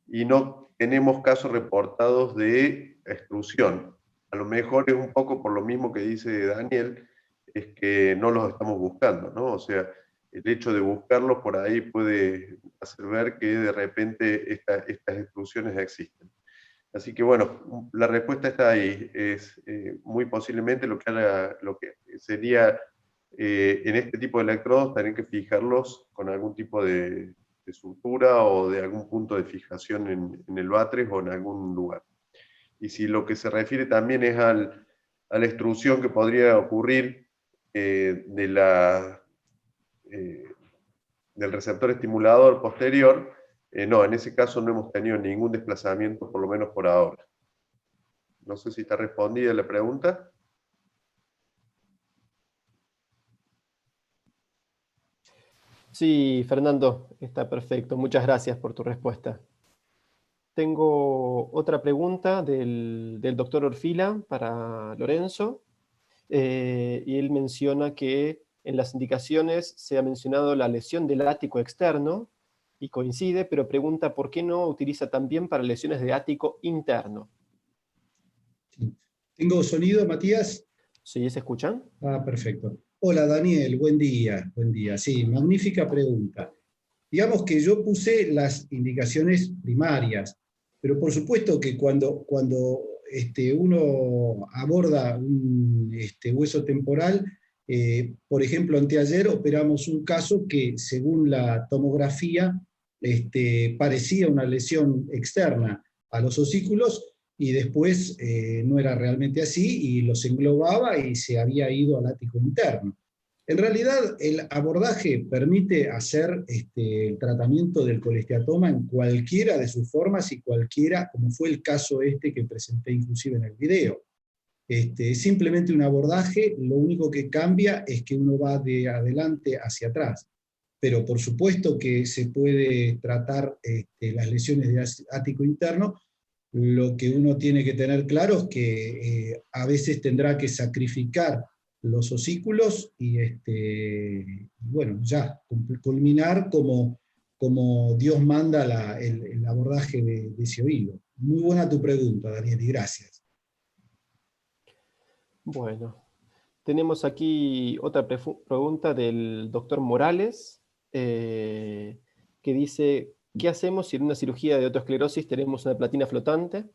y no tenemos casos reportados de extrusión. A lo mejor es un poco por lo mismo que dice Daniel, es que no los estamos buscando, ¿no? O sea, el hecho de buscarlos por ahí puede hacer ver que de repente estas extrusiones existen. Así que bueno, la respuesta está ahí. Es muy posiblemente lo que sería, en este tipo de electrodos, tener que fijarlos con algún tipo de sutura o de algún punto de fijación en el váteres o en algún lugar. Y si lo que se refiere también es a la extrusión que podría ocurrir del receptor estimulador posterior, no, en ese caso no hemos tenido ningún desplazamiento, por lo menos por ahora. No sé si está respondida la pregunta. Sí, Fernando, está perfecto. Muchas gracias por tu respuesta. Tengo otra pregunta del doctor Orfila para Lorenzo. Y él menciona que en las indicaciones se ha mencionado la lesión del ático externo, y coincide, pero pregunta por qué no utiliza también para lesiones de ático interno. Sí. ¿Tengo sonido, Matías? ¿Sí se escuchan? Ah, perfecto. Hola, Daniel, buen día, buen día. Sí, magnífica pregunta. Digamos que yo puse las indicaciones primarias, pero por supuesto que cuando uno aborda un hueso temporal, por ejemplo, anteayer operamos un caso que según la tomografía parecía una lesión externa a los osículos y después no era realmente así y los englobaba y se había ido al ático interno. En realidad, el abordaje permite hacer el tratamiento del colesteatoma en cualquiera de sus formas y cualquiera, como fue el caso que presenté inclusive en el video. Es simplemente un abordaje, lo único que cambia es que uno va de adelante hacia atrás. Pero por supuesto que se puede tratar las lesiones de ático interno. Lo que uno tiene que tener claro es que a veces tendrá que sacrificar los osículos y bueno, ya culminar como Dios manda el abordaje de ese oído. Muy buena tu pregunta, Daniel, y gracias. Bueno, tenemos aquí otra pregunta del doctor Morales, que dice, ¿qué hacemos si en una cirugía de otoesclerosis tenemos una platina flotante?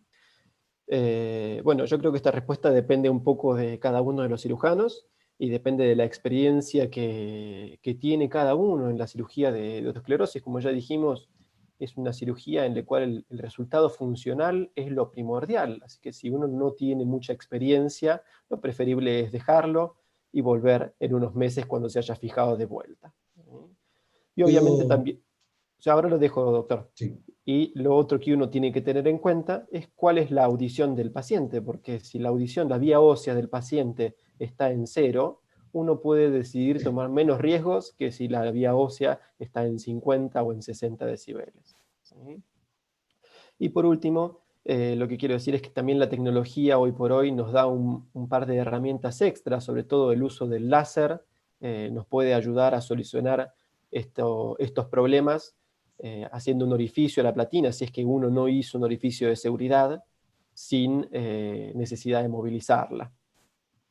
Bueno, yo creo que esta respuesta depende un poco de cada uno de los cirujanos y depende de la experiencia que tiene cada uno en la cirugía de otoesclerosis. Como ya dijimos, es una cirugía en la cual el resultado funcional es lo primordial. Así que si uno no tiene mucha experiencia, lo preferible es dejarlo y volver en unos meses cuando se haya fijado de vuelta. Y obviamente Puedo, también, ya ahora lo dejo, doctor. sí. Y lo otro que uno tiene que tener en cuenta es cuál es la audición del paciente, porque si la audición, la vía ósea del paciente está en 0, uno puede decidir tomar menos riesgos que si la vía ósea está en 50 o en 60 decibeles. ¿Sí? Y por último, lo que quiero decir es que también la tecnología hoy por hoy nos da un par de herramientas extras, sobre todo el uso del láser, nos puede ayudar a solucionar estos problemas haciendo un orificio a la platina, si es que uno no hizo un orificio de seguridad, sin necesidad de movilizarla.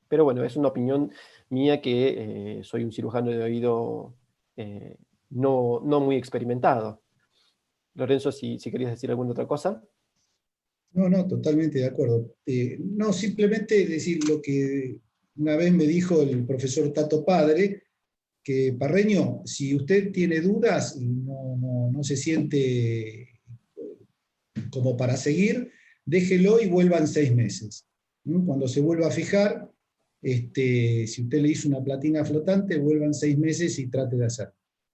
Pero bueno, es una opinión mía que soy un cirujano de oído eh, no muy experimentado. Lorenzo, si querías decir alguna otra cosa. No, no, totalmente de acuerdo. No, simplemente decir lo que una vez me dijo el profesor Tato Padre, que Parreño, si usted tiene dudas y no se siente como para seguir, déjelo y vuelva en 6 meses. ¿No? Cuando se vuelva a fijar, si usted le hizo una platina flotante, vuelva en 6 meses y trate de hacer.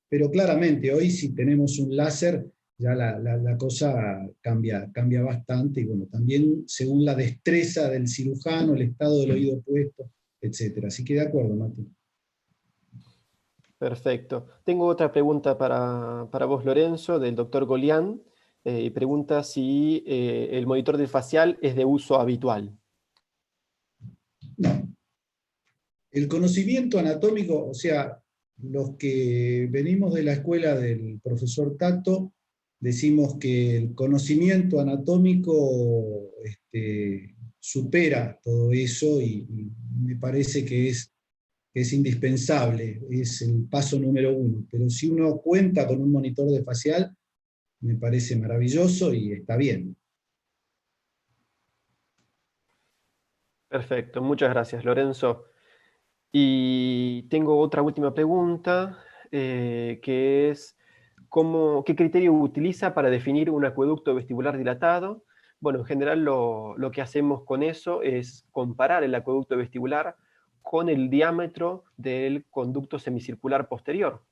Pero claramente, hoy si tenemos un láser, ya la cosa cambia bastante, y bueno, también según la destreza del cirujano, el estado del oído puesto, etc. Así que de acuerdo, Mati. Perfecto. Tengo otra pregunta para vos, Lorenzo, del doctor Golián. Y pregunta si el monitor del facial es de uso habitual. No. El conocimiento anatómico, o sea, los que venimos de la escuela del profesor Tato, decimos que el conocimiento anatómico supera todo eso y me parece que es indispensable, es el paso número 1. Pero si uno cuenta con un monitor de facial, me parece maravilloso y está bien. Perfecto, muchas gracias, Lorenzo. Y tengo otra última pregunta, que es, ¿qué criterio utiliza para definir un acueducto vestibular dilatado? Bueno, en general lo que hacemos con eso es comparar el acueducto vestibular con el diámetro del conducto semicircular posterior.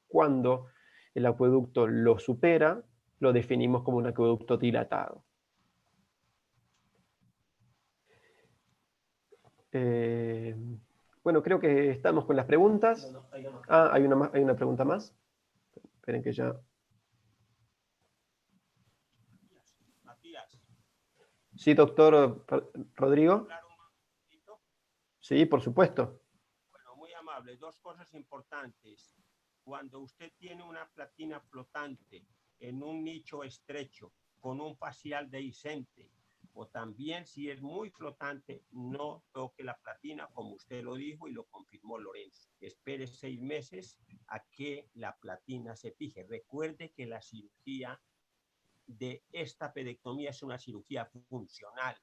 Cuando el acueducto lo supera, lo definimos como un acueducto dilatado. Bueno, creo que estamos con las preguntas. Ah, hay una pregunta más. Esperen que ya... Matías, Sí, doctor Rodrigo. hablar un momentito. Sí, por supuesto. Bueno, muy amable. Dos cosas importantes. Cuando usted tiene una platina flotante en un nicho estrecho con un facial dehiscente, o también si es muy flotante, no toque la platina, como usted lo dijo y lo confirmó Lorenzo. Espere 6 meses a que la platina se fije. Recuerde que la cirugía de esta pedectomía es una cirugía funcional,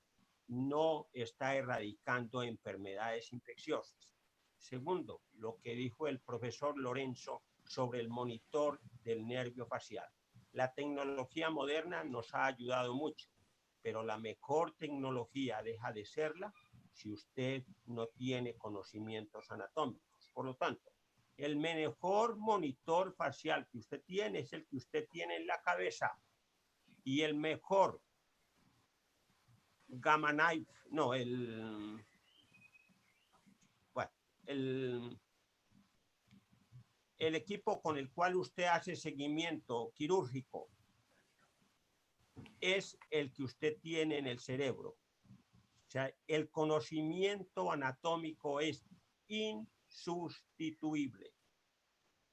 no está erradicando enfermedades infecciosas. Segundo, lo que dijo el profesor Lorenzo sobre el monitor del nervio facial. La tecnología moderna nos ha ayudado mucho, pero la mejor tecnología deja de serla si usted no tiene conocimientos anatómicos. Por lo tanto, el mejor monitor facial que usted tiene es el que usted tiene en la cabeza. Y el mejor Gamma Knife, no, bueno, el equipo con el cual usted hace seguimiento quirúrgico es el que usted tiene en el cerebro. O sea, el conocimiento anatómico es insustituible.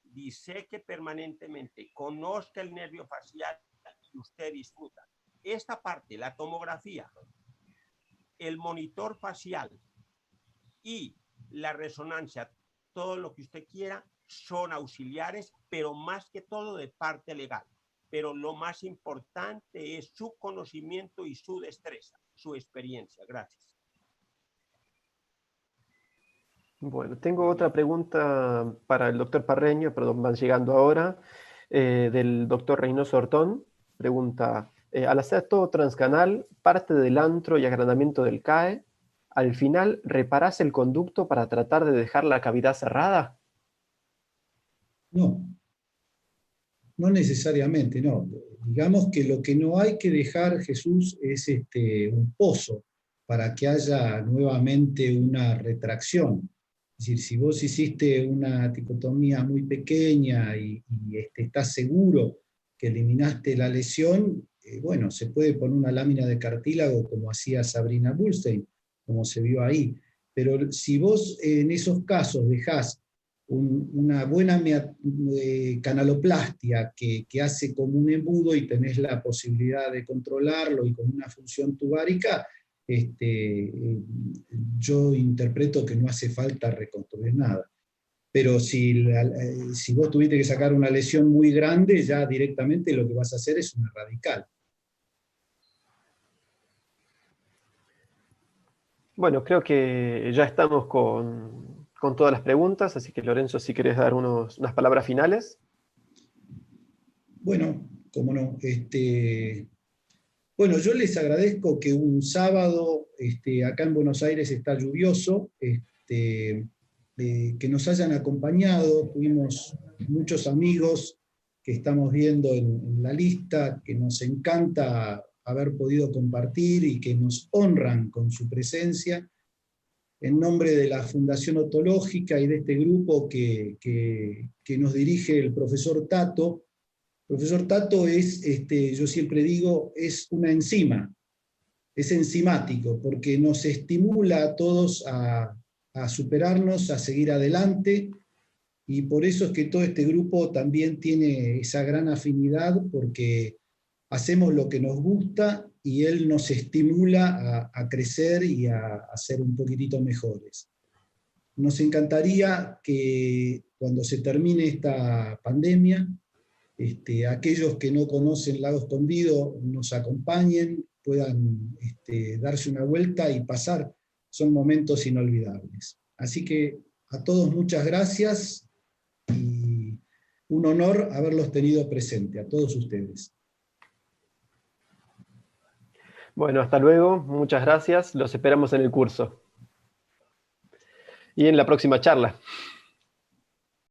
Diseque permanentemente, conozca el nervio facial que usted disfruta. Esta parte, la tomografía, el monitor facial y la resonancia, todo lo que usted quiera, son auxiliares, pero más que todo de parte legal. Pero lo más importante es su conocimiento y su destreza, su experiencia. Gracias. Bueno, tengo otra pregunta para el doctor Parreño, perdón, van llegando ahora, del doctor Reynoso Ortón. Pregunta, al hacer todo transcanal, parte del antro y agrandamiento del CAE, ¿al final reparás el conducto para tratar de dejar la cavidad cerrada? No, no necesariamente, no. Digamos que lo que no hay que dejar, Jesús, es un pozo para que haya nuevamente una retracción. Es decir, si vos hiciste una dicotomía muy pequeña y estás seguro que eliminaste la lesión, bueno, se puede poner una lámina de cartílago como hacía Sabrina Bullstein, como se vio ahí. Pero si vos en esos casos dejás una buena canaloplastia que hace como un embudo y tenés la posibilidad de controlarlo y con una función tubárica, yo interpreto que no hace falta reconstruir nada. Pero si vos tuviste que sacar una lesión muy grande, ya directamente lo que vas a hacer es una radical. Bueno, creo que ya estamos con todas las preguntas, así que Lorenzo, si querés dar unas palabras finales. Bueno, cómo no. Bueno, yo les agradezco que un sábado, acá en Buenos Aires está lluvioso, que nos hayan acompañado. Tuvimos muchos amigos que estamos viendo en la lista, que nos encanta haber podido compartir y que nos honran con su presencia. En nombre de la Fundación Otológica y de este grupo que nos dirige el profesor Tato. El profesor Tato es, yo siempre digo, es una enzima, es enzimático, porque nos estimula a todos a superarnos, a seguir adelante, y por eso es que todo este grupo también tiene esa gran afinidad, porque hacemos lo que nos gusta y él nos estimula a crecer y a ser un poquitito mejores. Nos encantaría que cuando se termine esta pandemia, aquellos que no conocen Lago Escondido nos acompañen, puedan darse una vuelta y pasar. Son momentos inolvidables. Así que a todos muchas gracias y un honor haberlos tenido presente, a todos ustedes. Bueno, hasta luego, muchas gracias, los esperamos en el curso y en la próxima charla.